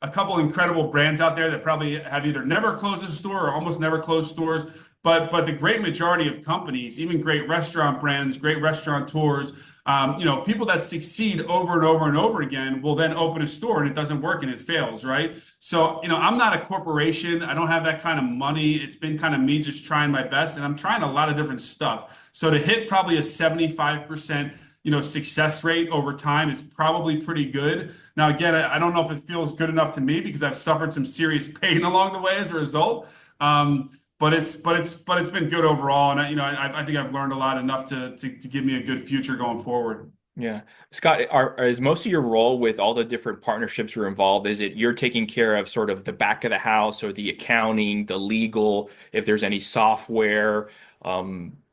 couple incredible brands out there that probably have either never closed a store or almost never closed stores. But the great majority of companies, even great restaurant brands, great restaurateurs, people that succeed over and over and over again will then open a store and it doesn't work and it fails, right? So, I'm not a corporation. I don't have that kind of money. It's been kind of me just trying my best, and I'm trying a lot of different stuff. So to hit probably a 75%, success rate over time is probably pretty good. Now, again, I don't know if it feels good enough to me because I've suffered some serious pain along the way as a result. But it's been good overall, and I think I've learned a lot enough to give me a good future going forward. Yeah. Scott, is most of your role with all the different partnerships you're involved, is it you're taking care of sort of the back of the house or the accounting, the legal, if there's any software,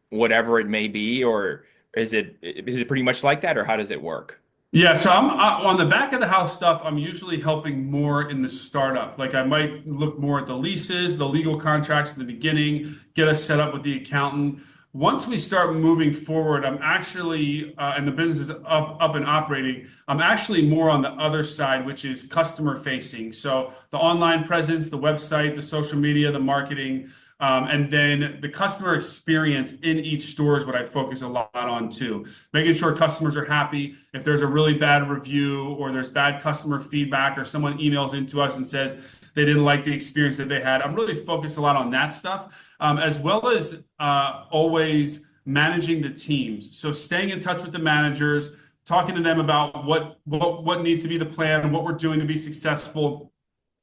whatever it may be, or is it pretty much like that, or how does it work? Yeah, so I'm on the back of the house stuff. I'm usually helping more in the startup. Like I might look more at the leases, the legal contracts in the beginning, get us set up with the accountant. Once we start moving forward, I'm actually, and the business is up and operating. I'm actually more on the other side, which is customer facing. So the online presence, the website, the social media, the marketing. And then the customer experience in each store is what I focus a lot on too. Making sure customers are happy. If there's a really bad review or there's bad customer feedback or someone emails into us and says they didn't like the experience that they had, I'm really focused a lot on that stuff, as well as always managing the teams. So staying in touch with the managers, talking to them about what needs to be the plan and what we're doing to be successful,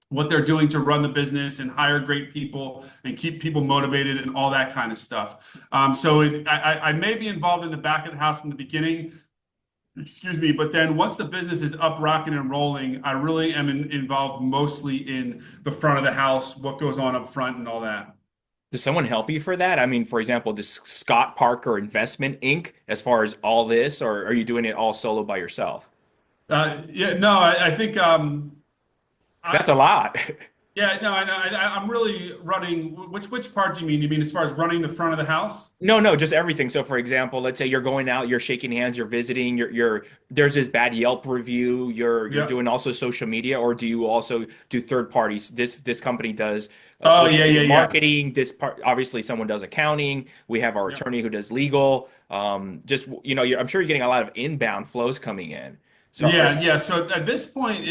what they're doing to run the business and hire great people and keep people motivated and all that kind of stuff. I may be involved in the back of the house from the beginning, excuse me, but then once the business is up, rocking and rolling, I really am involved mostly in the front of the house, what goes on up front and all that. Does someone help you for that? I mean, for example, does Scott Parker Investment Inc., as far as all this, or are you doing it all solo by yourself? Yeah, no, I think That's I, a lot. yeah, no, I'm really running. Which part do you mean? You mean as far as running the front of the house? No, no, just everything. So, for example, let's say you're going out, you're shaking hands, you're visiting, there's this bad Yelp review, you're Yep. doing also social media, or do you also do third parties? This company does Oh, social yeah, media yeah, yeah. marketing. This part, obviously, someone does accounting. We have our Yep. attorney who does legal. I'm sure you're getting a lot of inbound flows coming in. So, Yeah, yeah. So at this point,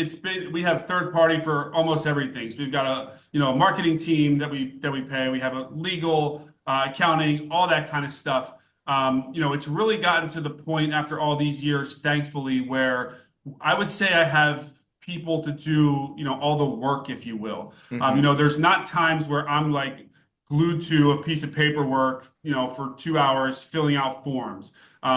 we have third party for almost everything. So we've got a marketing team that we pay. We have a legal, accounting, all that kind of stuff. It's really gotten to the point after all these years, thankfully, where I would say I have people to do, all the work, if you will. mhm. There's not times where I'm like glued to a piece of paperwork, for 2 hours filling out forms.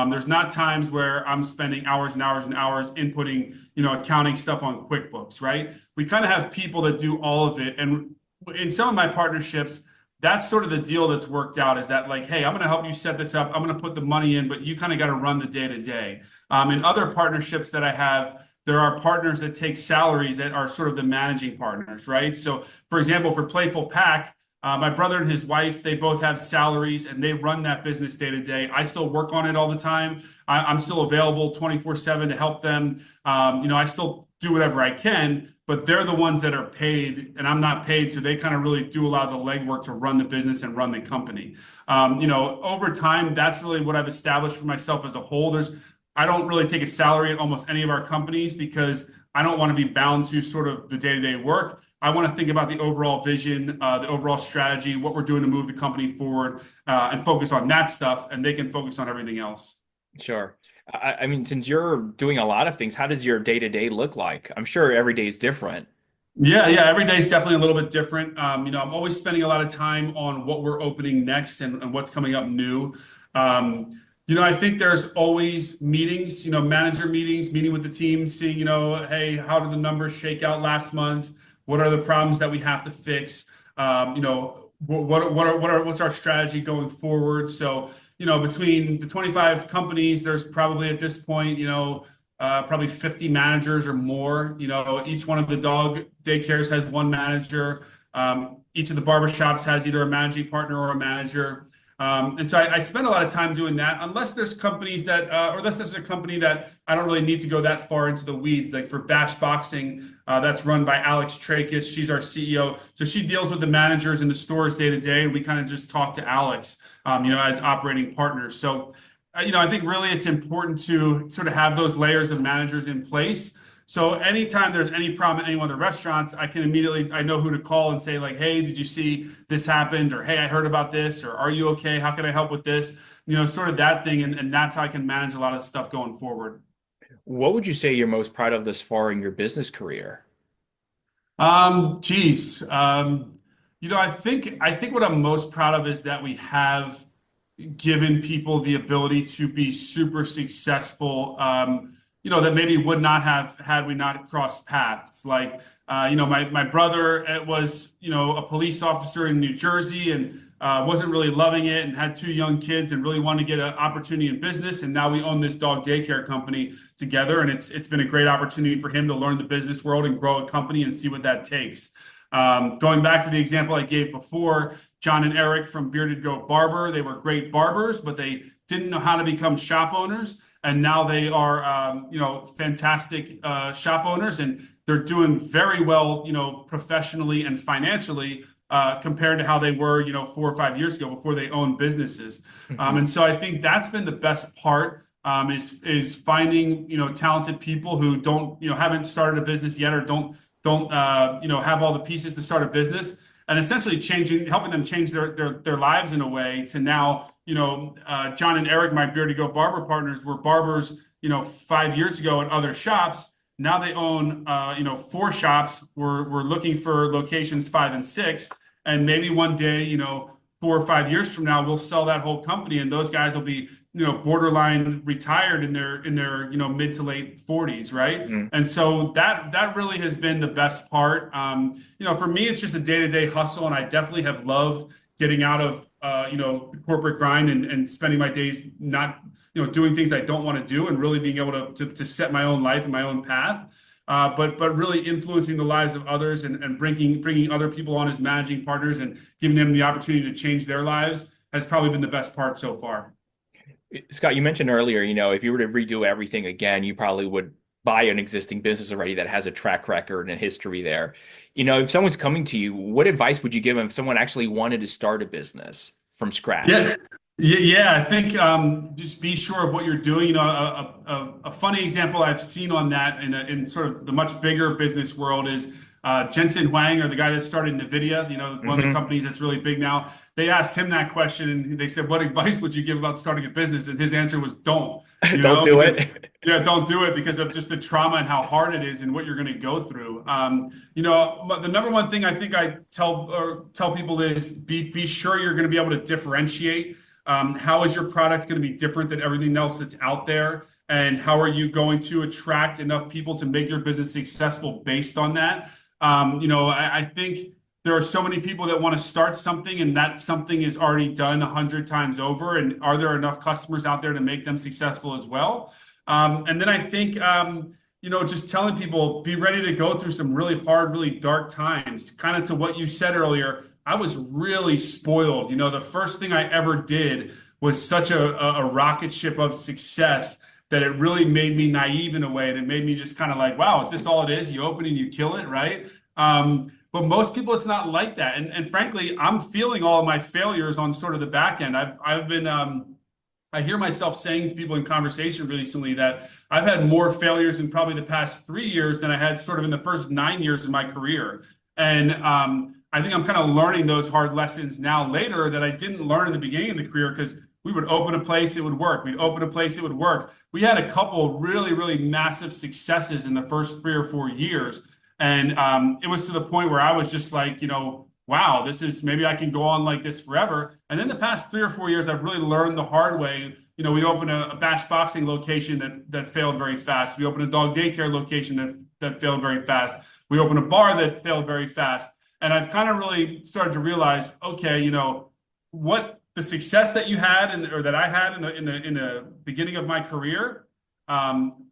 There's not times where I'm spending hours and hours and hours inputting, accounting stuff on QuickBooks, right? We kind of have people that do all of it. And in some of my partnerships, that's sort of the deal that's worked out, is that like, hey, I'm going to help you set this up. I'm going to put the money in, but you kind of got to run the day to day. In other partnerships that I have, there are partners that take salaries that are sort of the managing partners, right? So, for example, for Playful Pack, my brother and his wife, they both have salaries and they run that business day to day. I still work on it all the time. I'm still available 24/7 to help them. I still do whatever I can, but they're the ones that are paid and I'm not paid. So they kind of really do a lot of the legwork to run the business and run the company. Over time, that's really what I've established for myself as a whole. I don't really take a salary at almost any of our companies because I don't want to be bound to sort of the day-to-day work. I want to think about the overall vision, the overall strategy, what we're doing to move the company forward, and focus on that stuff, and they can focus on everything else. Sure. I mean, since you're doing a lot of things, how does your day-to-day look like? I'm sure every day is different. Yeah. Every day is definitely a little bit different. I'm always spending a lot of time on what we're opening next and what's coming up new. I think there's always meetings, manager meetings, meeting with the team, seeing, hey, how did the numbers shake out last month? What are the problems that we have to fix? What's our strategy going forward? So, between the 25 companies, there's probably at this point, probably 50 managers or more. Each one of the dog daycares has one manager. Each of the barbershops has either a managing partner or a manager. And so I spend a lot of time doing that, unless there's companies that, or unless there's a company that I don't really need to go that far into the weeds. Like for Bash Boxing, that's run by Alex Trachis. She's our CEO. So she deals with the managers in the stores day to day. And we kind of just talk to Alex, as operating partners. So, I think really it's important to sort of have those layers of managers in place. So anytime there's any problem at any one of the restaurants, I know who to call and say like, hey, did you see this happened? Or, hey, I heard about this, or are you okay? How can I help with this? Sort of that thing. And that's how I can manage a lot of stuff going forward. What would you say you're most proud of thus far in your business career? Geez. I think what I'm most proud of is that we have given people the ability to be super successful, that maybe would not have had we not crossed paths. Like, my brother was, a police officer in New Jersey and wasn't really loving it and had two young kids and really wanted to get an opportunity in business. And now we own this dog daycare company together. And it's been a great opportunity for him to learn the business world and grow a company and see what that takes. Going back to the example I gave before, John and Eric from Bearded Goat Barber, they were great barbers, but they didn't know how to become shop owners. And now they are, fantastic shop owners, and they're doing very well, professionally and financially compared to how they were, 4 or 5 years ago before they owned businesses. And so I think that's been the best part. Is finding talented people who don't haven't started a business yet or don't have all the pieces to start a business, and essentially helping them change their lives in a way to now, John and Eric, my Bearded Goat Barber partners, were barbers, 5 years ago at other shops. Now they own, 4 shops. We're looking for locations 5 and 6, and maybe one day, 4 or 5 years from now, we'll sell that whole company, and those guys will be, borderline retired in their mid to late 40s, right? And so that really has been the best part. For me, it's just a day-to-day hustle, and I definitely have loved getting out of the corporate grind and spending my days not doing things I don't want to do, and really being able to set my own life and my own path. But really influencing the lives of others and bringing other people on as managing partners and giving them the opportunity to change their lives has probably been the best part so far. Scott, you mentioned earlier, if you were to redo everything again, you probably would buy an existing business already that has a track record and a history there. If someone's coming to you, what advice would you give them if someone actually wanted to start a business from scratch? Yeah. I think just be sure of what you're doing. A funny example I've seen on that in sort of the much bigger business world is Jensen Huang, or the guy that started NVIDIA, one of the companies that's really big now. They asked him that question, and they said, "What advice would you give about starting a business?" And his answer was, "Don't." Don't do it. Yeah, don't do it because of just the trauma and how hard it is and what you're going to go through. The number one thing I think I tell people is be sure you're going to be able to differentiate. How is your product going to be different than everything else that's out there? And how are you going to attract enough people to make your business successful based on that? I think there are so many people that want to start something, and that something is already done 100 times over. And are there enough customers out there to make them successful as well? And then I think, just telling people, be ready to go through some really hard, really dark times. Kind of to what you said earlier, I was really spoiled. The first thing I ever did was such a rocket ship of success that it really made me naive in a way. And it made me just kind of like, wow, is this all it is? You open and you kill it, right? But most people, it's not like that. And frankly, I'm feeling all of my failures on sort of the back end. I've been, I hear myself saying to people in conversation recently that I've had more failures in probably the past 3 years than I had sort of in the first 9 years of my career. And I think I'm kind of learning those hard lessons now later that I didn't learn in the beginning of the career, because we would open a place, it would work. We'd open a place, it would work. We had a couple really, really massive successes in the first 3 or 4 years. And it was to the point where I was just like, wow, maybe I can go on like this forever. And then the past 3 or 4 years, I've really learned the hard way. We opened a bash boxing location that failed very fast. We opened a dog daycare location that failed very fast. We opened a bar that failed very fast. And I've kind of really started to realize, okay, what the success that you had or that I had in the beginning of my career,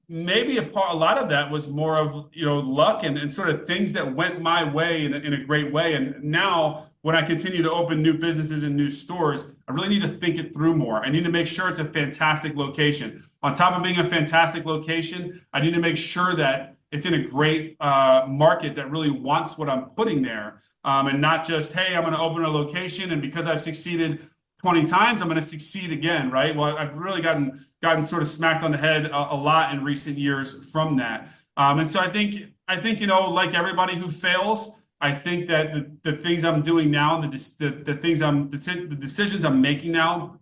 maybe a lot of that was more of luck and sort of things that went my way in a great way. And now when I continue to open new businesses and new stores, I really need to think it through more. I need to make sure it's a fantastic location. On top of being a fantastic location, I need to make sure that it's in a great market that really wants what I'm putting there, and not just, hey, I'm going to open a location, and because I've succeeded 20 times, I'm going to succeed again, right? Well, I've really gotten sort of smacked on the head a lot in recent years from that. And so I think like everybody who fails, I think that the things I'm doing now, and the decisions I'm making now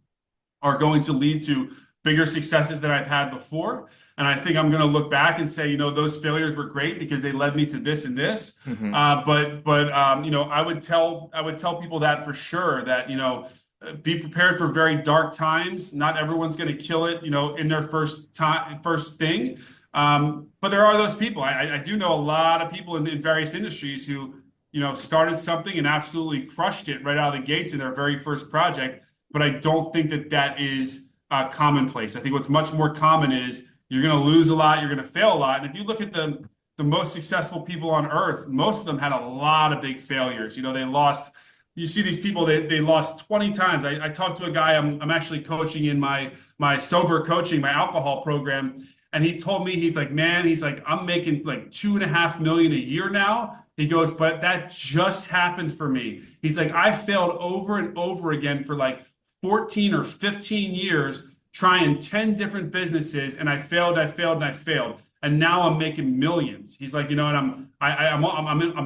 are going to lead to bigger successes than I've had before. And I think I'm going to look back and say, those failures were great because they led me to this and this. Mm-hmm. I would tell people that for sure, that, be prepared for very dark times. Not everyone's going to kill it, in their first thing. But there are those people. I do know a lot of people in various industries who, started something and absolutely crushed it right out of the gates in their very first project. But I don't think that is commonplace. I think what's much more common is you're going to lose a lot, you're going to fail a lot. And if you look at the most successful people on earth, most of them had a lot of big failures. You see these people, they lost 20 times. I talked to a guy I'm actually coaching in my sober coaching, my alcohol program. And he told me, he's like, I'm making like $2.5 million a year now. He goes, but that just happened for me. He's like, I failed over and over again for like 14 or 15 years, trying 10 different businesses. And I failed. And now I'm making millions. He's like, and I'm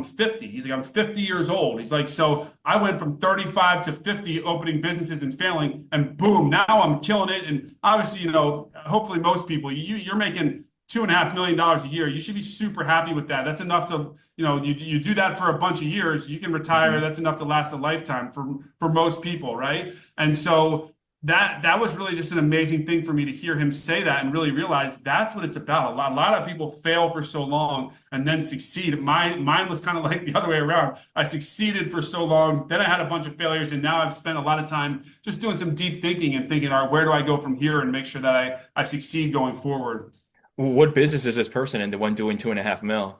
50. He's like, I'm 50 years old. He's like, so I went from 35 to 50 opening businesses and failing, and boom, now I'm killing it. And obviously, hopefully most people, you're making $2.5 million a year. You should be super happy with that. That's enough to, you do that for a bunch of years, you can retire. Mm-hmm. That's enough to last a lifetime for most people, right? And so that was really just an amazing thing for me to hear him say that and really realize that's what it's about. A lot of people fail for so long and then succeed. Mine was kind of like the other way around. I succeeded for so long, then I had a bunch of failures, and now I've spent a lot of time just doing some deep thinking and thinking, all right, where do I go from here and make sure that I succeed going forward. What business is this person in, the one doing 2.5 mil?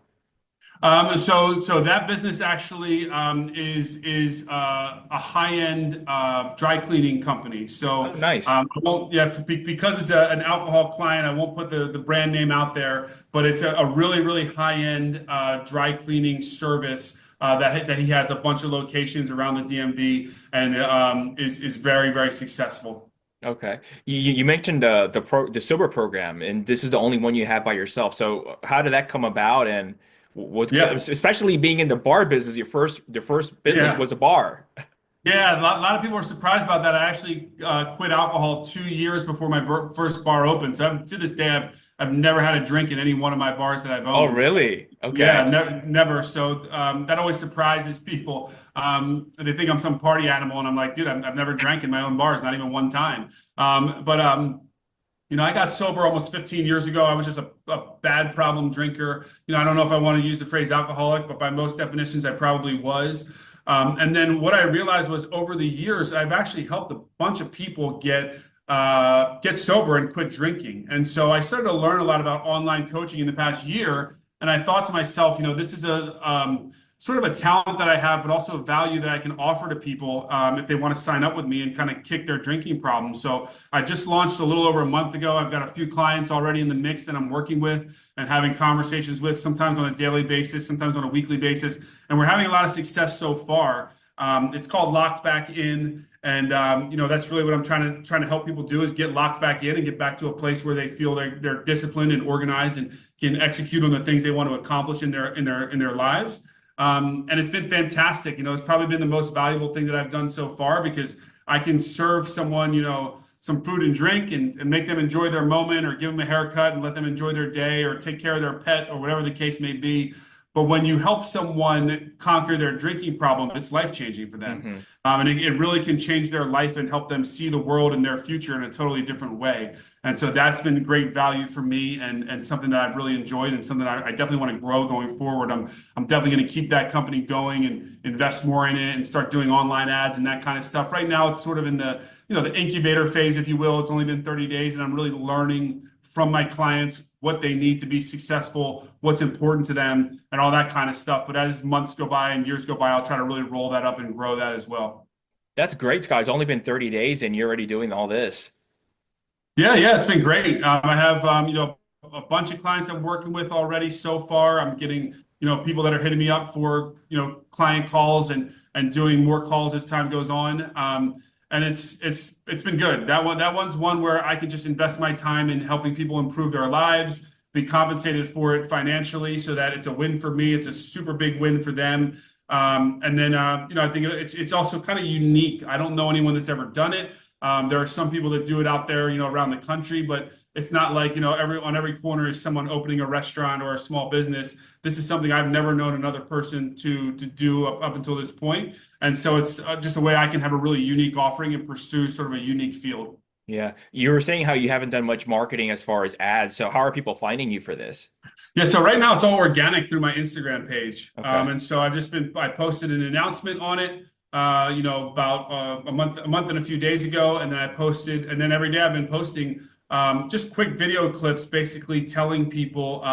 So that business actually is a high-end dry cleaning company. So nice. Because it's an alcohol client, I won't put the brand name out there, but it's a really, really high-end dry cleaning service that he has a bunch of locations around the DMV, and is very, very successful. Okay. You mentioned the sober program, and this is the only one you have by yourself. So how did that come about, and especially being in the bar business, your first business was a bar? Yeah, a lot of people are surprised about that. I actually quit alcohol 2 years before my first bar opened. So to this day, I've never had a drink in any one of my bars that I've owned. Oh, really? Okay. Yeah, never. So that always surprises people. They think I'm some party animal, and I'm like, dude, I've never drank in my own bars, not even one time. I got sober almost 15 years ago. I was just a bad problem drinker. I don't know if I want to use the phrase alcoholic, but by most definitions, I probably was. And then what I realized was over the years, I've actually helped a bunch of people get sober and quit drinking. And so I started to learn a lot about online coaching in the past year. And I thought to myself, this is a sort of a talent that I have, but also a value that I can offer to people if they want to sign up with me and kind of kick their drinking problem. So I just launched a little over a month ago. I've got a few clients already in the mix that I'm working with and having conversations with, sometimes on a daily basis, sometimes on a weekly basis. And we're having a lot of success so far. It's called Locked Back In. And that's really what I'm trying to help people do, is get locked back in and get back to a place where they feel they're disciplined and organized and can execute on the things they want to accomplish in their lives. And it's been fantastic. It's probably been the most valuable thing that I've done so far, because I can serve someone, some food and drink and make them enjoy their moment, or give them a haircut and let them enjoy their day, or take care of their pet, or whatever the case may be. But when you help someone conquer their drinking problem, it's life-changing for them. Mm-hmm. And it really can change their life and help them see the world and their future in a totally different way. And so that's been great value for me, and something that I've really enjoyed, and something I definitely want to grow going forward. I'm definitely going to keep that company going and invest more in it and start doing online ads and that kind of stuff. Right now, it's sort of in the incubator phase, if you will. It's only been 30 days, and I'm really learning from my clients what they need to be successful, what's important to them, and all that kind of stuff. But as months go by and years go by, I'll try to really roll that up and grow that as well. That's great, Scott. It's only been 30 days and you're already doing all this. Yeah, it's been great. I have, a bunch of clients I'm working with already so far. I'm getting, people that are hitting me up for, client calls and doing more calls as time goes on. And it's been good. That one's one where I can just invest my time in helping people improve their lives, be compensated for it financially, so that it's a win for me. It's a super big win for them. And then I think it's also kind of unique. I don't know anyone that's ever done it. There are some people that do it out there, around the country, but it's not like, on every corner is someone opening a restaurant or a small business. This is something I've never known another person to do up until this point. And so it's just a way I can have a really unique offering and pursue sort of a unique field. Yeah. You were saying how you haven't done much marketing as far as ads. So how are people finding you for this? Yeah, so right now it's all organic through my Instagram page. Okay. And so I posted an announcement on it, about a month and a few days ago. And then every day I've been posting just quick video clips, basically telling people,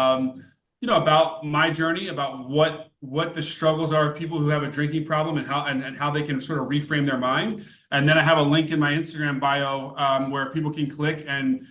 about my journey, about what the struggles are of people who have a drinking problem, and how they can sort of reframe their mind. And then I have a link in my Instagram bio where people can click, and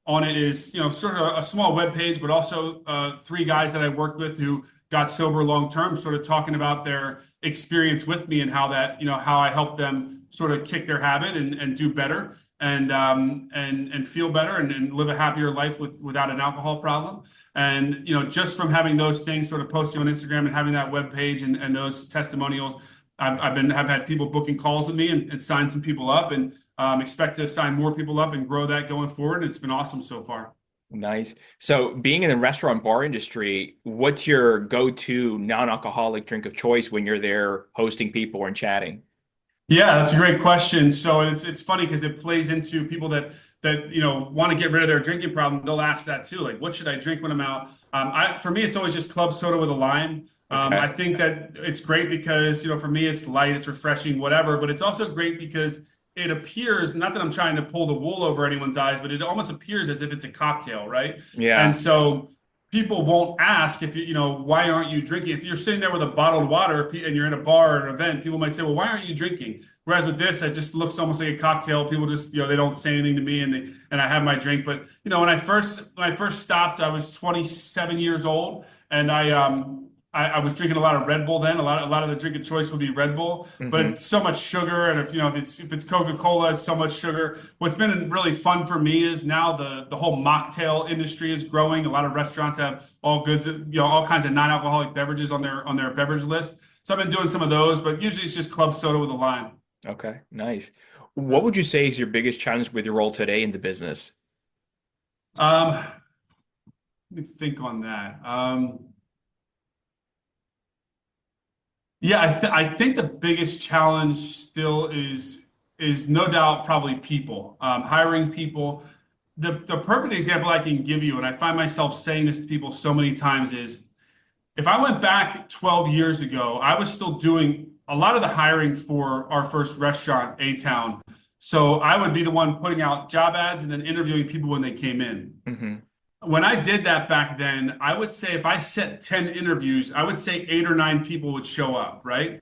on it is, sort of a small web page, but also 3 guys that I worked with who got sober long term, sort of talking about their experience with me, and how I helped them sort of kick their habit and do better, and feel better, and live a happier life without an alcohol problem. And just from having those things, sort of posting on Instagram and having that web page and those testimonials, I've had people booking calls with me, and sign some people up, and expect to sign more people up and grow that going forward. And it's been awesome so far. Nice. So being in the restaurant bar industry, what's your go-to non-alcoholic drink of choice when you're there hosting people and chatting? Yeah, that's a great question. So it's funny, because it plays into people that want to get rid of their drinking problem. They'll ask that too, like, what should I drink when I'm out? For me, it's always just club soda with a lime. Okay. I think that it's great because for me, it's light, it's refreshing, whatever. But it's also great because it appears, not that I'm trying to pull the wool over anyone's eyes, but it almost appears as if it's a cocktail, right? Yeah. And so people won't ask if why aren't you drinking? If you're sitting there with a bottled water and you're in a bar or an event, people might say, well, why aren't you drinking? Whereas with this, it just looks almost like a cocktail. People just, they don't say anything to me, and I have my drink. But when I first stopped, I was 27 years old, and I was drinking a lot of Red Bull then. A lot of the drink of choice would be Red Bull, but Mm-hmm. it's so much sugar, and if it's Coca-Cola, it's so much sugar. What's been really fun for me is now the whole mocktail industry is growing. A lot of restaurants have all kinds of non-alcoholic beverages on their beverage list. So I've been doing some of those, but usually it's just club soda with a lime. Okay, nice. What would you say is your biggest challenge with your role today in the business? Let me think on that. Yeah, I think the biggest challenge still is no doubt probably people, hiring people. The perfect example I can give you, and I find myself saying this to people so many times, is if I went back 12 years ago, I was still doing a lot of the hiring for our first restaurant, A-Town. So I would be the one putting out job ads and then interviewing people when they came in. Hmm. When I did that back then, I would say if I set 10 interviews, I would say 8 or 9 people would show up, right?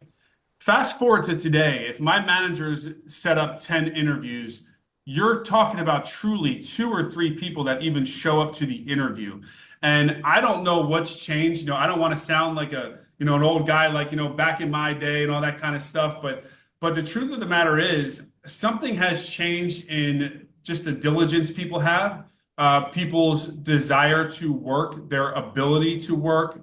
Fast forward to today, if my managers set up 10 interviews, you're talking about truly 2 or 3 people that even show up to the interview. And I don't know what's changed. I don't want to sound like an old guy, like, back in my day and all that kind of stuff. But the truth of the matter is something has changed in just the diligence people have, people's desire to work, their ability to work.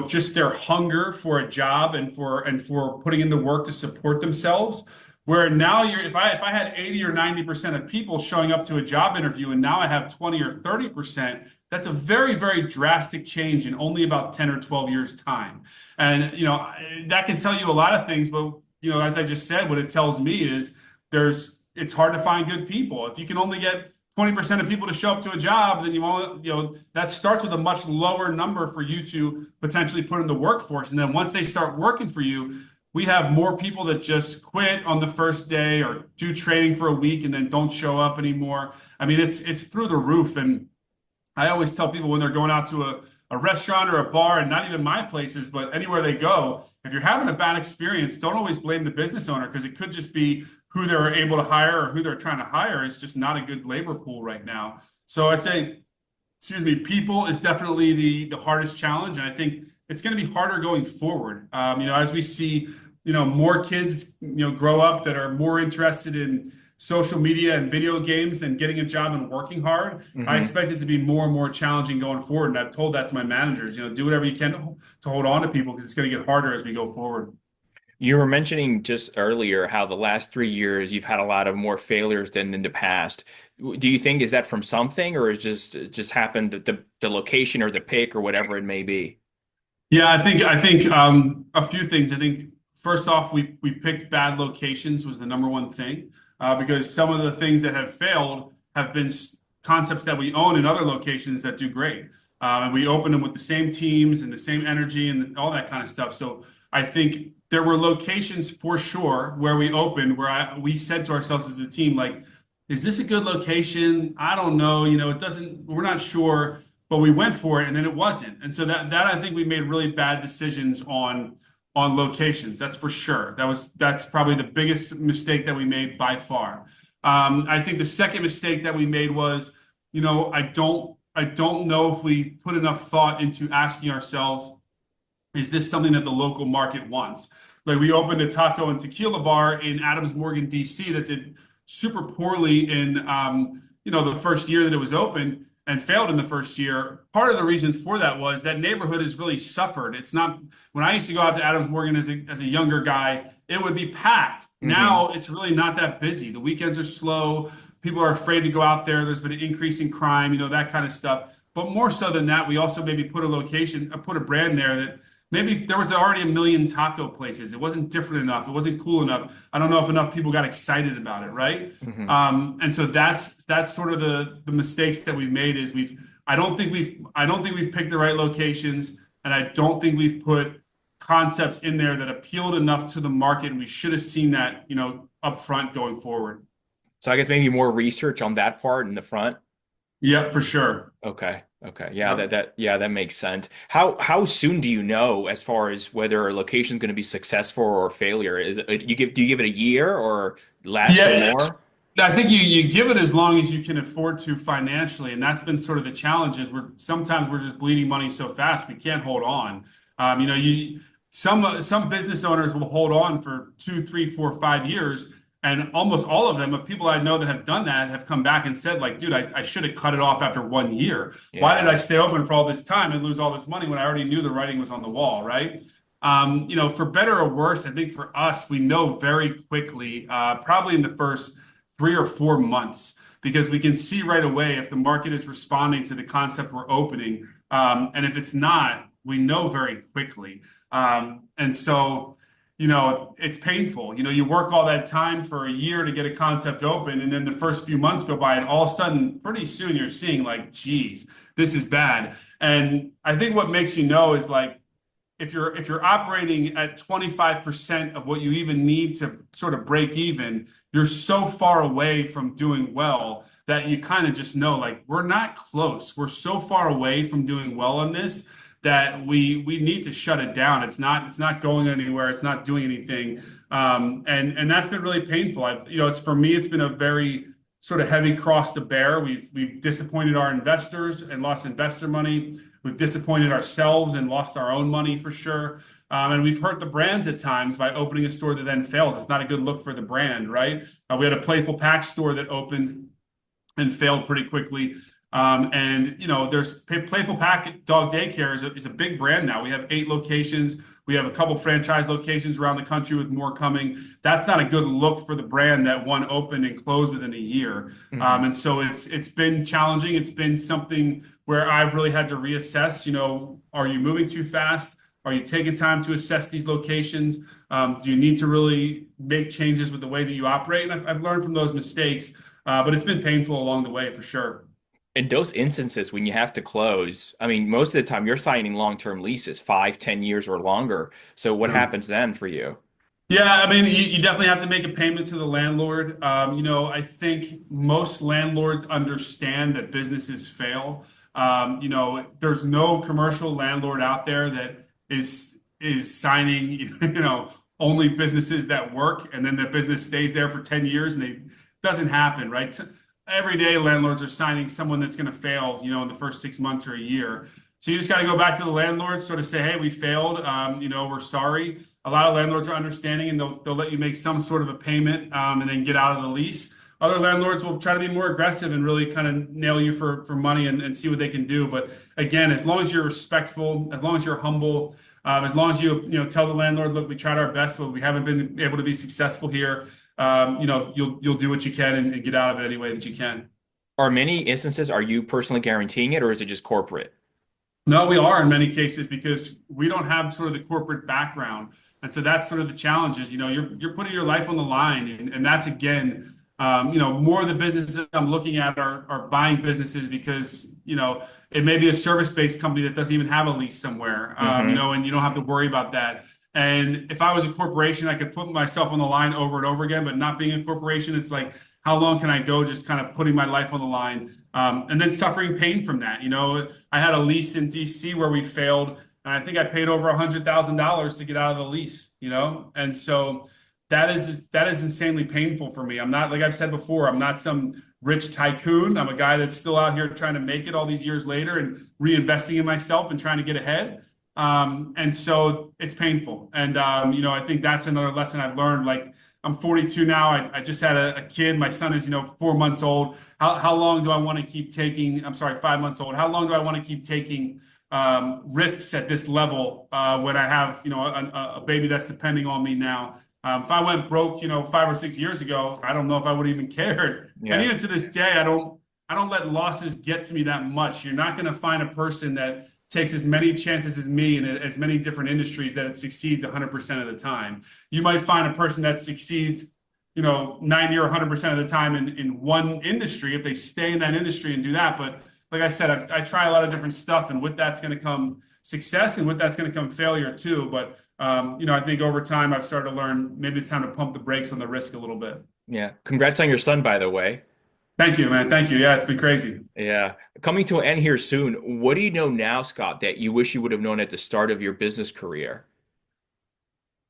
Just their hunger for a job and for putting in the work to support themselves. Where now if I had 80 or 90% of people showing up to a job interview and now I have 20 or 30%, that's a very, very drastic change in only about 10 or 12 years time. And that can tell you a lot of things, but as I just said, what it tells me is it's hard to find good people. If you can only get 20% of people to show up to a job, then that starts with a much lower number for you to potentially put in the workforce. And then once they start working for you, we have more people that just quit on the first day or do training for a week and then don't show up anymore. I mean, it's through the roof. And I always tell people when they're going out to a restaurant or a bar, and not even my places, but anywhere they go, if you're having a bad experience, don't always blame the business owner, because it could just be who they're able to hire or who they're trying to hire is just not a good labor pool right now. So I'd say, people is definitely the hardest challenge. And I think it's going to be harder going forward. As we see, more kids, grow up that are more interested in social media and video games than getting a job and working hard. I expect it to be more and more challenging going forward. And I've told that to my managers, do whatever you can to hold on to people, because it's going to get harder as we go forward. You were mentioning just earlier how the last 3 years you've had a lot of more failures than in the past. Do you think is that from something, or is just happened that the location or the pick or whatever it may be? Yeah, I think a few things. I think first off, we picked bad locations was the number one thing, because some of the things that have failed have been concepts that we own in other locations that do great. And we opened them with the same teams and the same energy and all that kind of stuff. So I think there were locations for sure where we opened where we said to ourselves as a team, like, is this a good location? I don't know. We're not sure, but we went for it and then it wasn't. And so that I think we made really bad decisions on locations. That's for sure. That's probably the biggest mistake that we made by far. I think the second mistake that we made was, I don't know if we put enough thought into asking ourselves, is this something that the local market wants? Like, we opened a taco and tequila bar in Adams Morgan, DC, that did super poorly in the first year that it was open, and failed in the first year. Part of the reason for that was that neighborhood has really suffered. It's not, when I used to go out to Adams Morgan as a younger guy, it would be packed. Now it's really not that busy. The weekends are slow. People are afraid to go out there. There's been an increase in crime, that kind of stuff. But more so than that, we also maybe put a brand there that maybe there was already a million taco places. It wasn't different enough. It wasn't cool enough. I don't know if enough people got excited about it, right? And so that's sort of the mistakes that we've made. Is I don't think we've picked the right locations, and I don't think we've put concepts in there that appealed enough to the market. And we should have seen that, up front going forward. So I guess maybe more research on that part in the front. Yeah, for sure. Okay. Yeah, that makes sense. How soon do you know as far as whether a location is going to be successful or a failure? Do you give it a year or less or more? I think you give it as long as you can afford to financially, and that's been sort of the challenge. Is sometimes we're just bleeding money so fast we can't hold on. Some business owners will hold on for 2, 3, 4, 5 years. And almost all of them, of people I know that have done that, have come back and said, like, dude, I should have cut it off after 1 year. Yeah. Why did I stay open for all this time and lose all this money when I already knew the writing was on the wall, right? For better or worse, I think for us, we know very quickly, probably in the first 3 or 4 months, because we can see right away if the market is responding to the concept we're opening. And if it's not, we know very quickly. And so it's painful. You work all that time for a year to get a concept open, and then the first few months go by, and all of a sudden, pretty soon, you're seeing like, geez, this is bad. And I think what makes is like, if you're operating at 25% of what you even need to sort of break even, you're so far away from doing well that you kind of just know, like, we're not close. We're so far away from doing well on this that we need to shut it down. It's not going anywhere. It's not doing anything. And that's been really painful. It's for me, it's been a very sort of heavy cross to bear. We've disappointed our investors and lost investor money. We've disappointed ourselves and lost our own money for sure. And we've hurt the brands at times by opening a store that then fails. It's not a good look for the brand, right? We had a Playful Pack store that opened and failed pretty quickly. There's Playful Pack Dog Daycare is a big brand now. We have 8 locations. We have a couple franchise locations around the country with more coming. That's not a good look for the brand that one opened and closed within a year. And so it's been challenging. It's been something where I've really had to reassess, are you moving too fast? Are you taking time to assess these locations? Do you need to really make changes with the way that you operate? And I've learned from those mistakes, but it's been painful along the way for sure. In those instances when you have to close, I mean, most of the time you're signing long-term leases, 5, 10 years or longer. So what happens then for you? Yeah, I mean, you definitely have to make a payment to the landlord. I think most landlords understand that businesses fail. There's no commercial landlord out there that is signing, only businesses that work, and then the business stays there for 10 years, and it doesn't happen, right? Every day, landlords are signing someone that's going to fail, in the first 6 months or a year. So you just got to go back to the landlord, sort of say, hey, we failed. We're sorry. A lot of landlords are understanding, and they'll let you make some sort of a payment, and then get out of the lease. Other landlords will try to be more aggressive and really kind of nail you for money and see what they can do. But again, as long as you're respectful, as long as you're humble, as long as you tell the landlord, look, we tried our best, but we haven't been able to be successful here. You'll do what you can and get out of it any way that you can. Are many instances, are you personally guaranteeing it, or is it just corporate? No, we are in many cases because we don't have sort of the corporate background. And so that's sort of the challenges. You're putting your life on the line. And that's, again, more of the businesses I'm looking at are buying businesses because, it may be a service-based company that doesn't even have a lease somewhere, and you don't have to worry about that. And if I was a corporation, I could put myself on the line over and over again, but not being a corporation, it's like, how long can I go just kind of putting my life on the line, and then suffering pain from that? I had a lease in DC where we failed, and I think I paid over $100,000 to get out of the lease, and so that is insanely painful for me. I'm not, like I've said before, I'm not some rich tycoon. I'm a guy that's still out here trying to make it all these years later and reinvesting in myself and trying to get ahead. And so it's painful. And, I think that's another lesson I've learned. Like, I'm 42 now. I just had a kid. My son is, 4 months old. How long do I want to keep taking? I'm sorry, 5 months old. How long do I want to keep taking risks at this level when I have, a baby that's depending on me now? If I went broke, 5 or 6 years ago, I don't know if I would even cared. Yeah. And even to this day, I don't let losses get to me that much. You're not going to find a person that takes as many chances as me in as many different industries that it succeeds 100% of the time. You might find a person that succeeds, 90 or 100% of the time in one industry if they stay in that industry and do that. But like I said, I try a lot of different stuff, and with that's going to come success, and with that's going to come failure too. But I think over time I've started to learn maybe it's time to pump the brakes on the risk a little bit. Yeah. Congrats on your son, by the way. Thank you, man. Thank you. Yeah, it's been crazy. Yeah. Coming to an end here soon. What do you know now, Scott, that you wish you would have known at the start of your business career?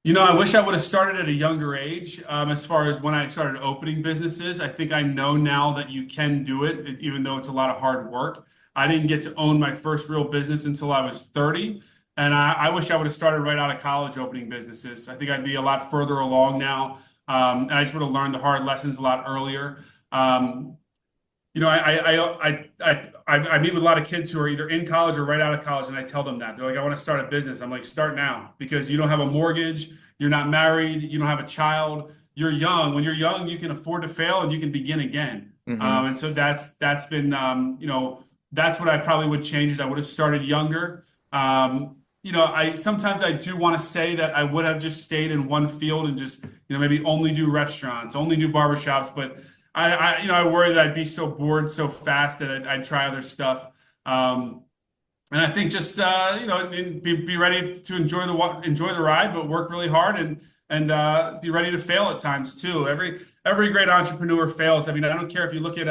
I wish I would have started at a younger age. As far as when I started opening businesses, I think I know now that you can do it, even though it's a lot of hard work. I didn't get to own my first real business until I was 30. And I wish I would have started right out of college opening businesses. I think I'd be a lot further along now. And I just would have learned the hard lessons a lot earlier. I meet with a lot of kids who are either in college or right out of college, and I tell them that. They're like, I want to start a business. I'm like, start now, because you don't have a mortgage, you're not married, you don't have a child, you're young. When you're young, you can afford to fail and you can begin again. And so that's been, that's what I probably would change, is I would have started younger. Sometimes I do want to say that I would have just stayed in one field and just, maybe only do restaurants, only do barbershops, but I worry that I'd be so bored so fast that I'd try other stuff. And I think just be ready to enjoy the ride, but work really hard and be ready to fail at times too. Every great entrepreneur fails. I mean, I don't care if you look at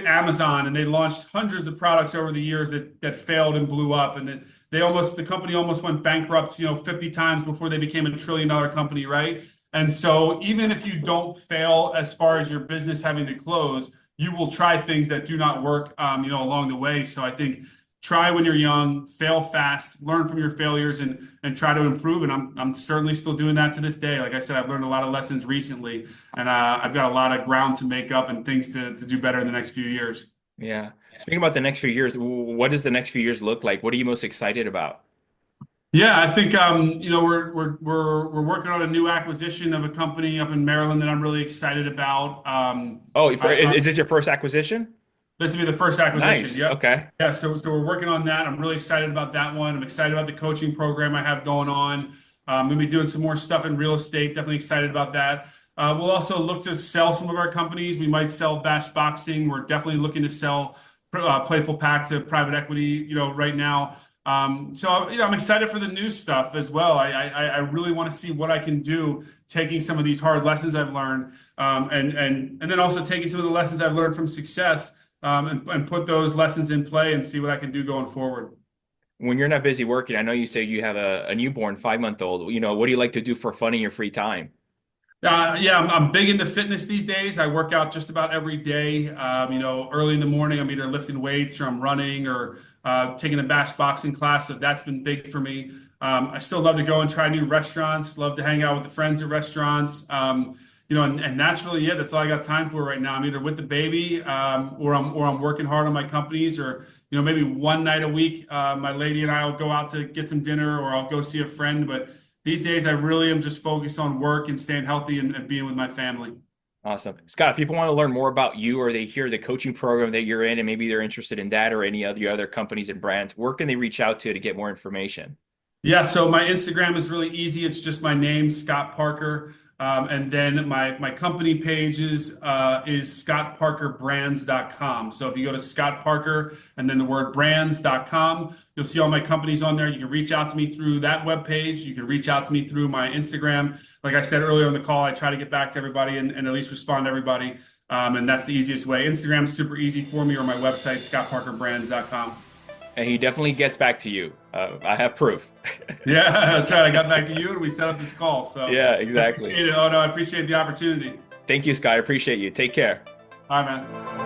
Amazon, and they launched hundreds of products over the years that failed and blew up, and the company almost went bankrupt, 50 times before they became $1 trillion company, right? And so even if you don't fail as far as your business having to close, you will try things that do not work, along the way. So I think try when you're young, fail fast, learn from your failures, and try to improve. And I'm certainly still doing that to this day. Like I said, I've learned a lot of lessons recently, and I've got a lot of ground to make up and things to do better in the next few years. Yeah. Speaking about the next few years, what does the next few years look like? What are you most excited about? Yeah, I think we're working on a new acquisition of a company up in Maryland that I'm really excited about. Oh, I, is this your first acquisition? This will be the first acquisition. Nice. Yep. Okay. Yeah. So we're working on that. I'm really excited about that one. I'm excited about the coaching program I have going on. I'm going to be doing some more stuff in real estate. Definitely excited about that. We'll also look to sell some of our companies. We might sell Bash Boxing. We're definitely looking to sell Playful Pack to private equity, right now. So I'm excited for the new stuff as well. I really want to see what I can do, taking some of these hard lessons I've learned, and then also taking some of the lessons I've learned from success, and put those lessons in play and see what I can do going forward. When you're not busy working, I know you say you have a newborn 5 month old. What do you like to do for fun in your free time? Yeah, I'm big into fitness these days. I work out just about every day. Early in the morning, I'm either lifting weights or I'm running or taking a bash boxing class. So that's been big for me. I still love to go and try new restaurants. Love to hang out with the friends at restaurants. And that's really it. That's all I got time for right now. I'm either with the baby, or I'm working hard on my companies, or maybe one night a week, my lady and I will go out to get some dinner, or I'll go see a friend. But these days, I really am just focused on work and staying healthy and being with my family. Awesome. Scott, if people want to learn more about you or they hear the coaching program that you're in and maybe they're interested in that or any of your other companies and brands, where can they reach out to get more information? Yeah, so my Instagram is really easy. It's just my name, Scott Parker. And then my company page is scottparkerbrands.com. So if you go to Scott Parker and then the word brands.com, you'll see all my companies on there. You can reach out to me through that webpage. You can reach out to me through my Instagram. Like I said earlier in the call, I try to get back to everybody and at least respond to everybody. And that's the easiest way. Instagram's super easy for me, or my website, scottparkerbrands.com. And he definitely gets back to you. I have proof. Yeah, that's right. I got back to you and we set up this call. So Yeah, I exactly. appreciate it. Oh no, I appreciate the opportunity. Thank you, Scott. I appreciate you. Take care. Bye, man.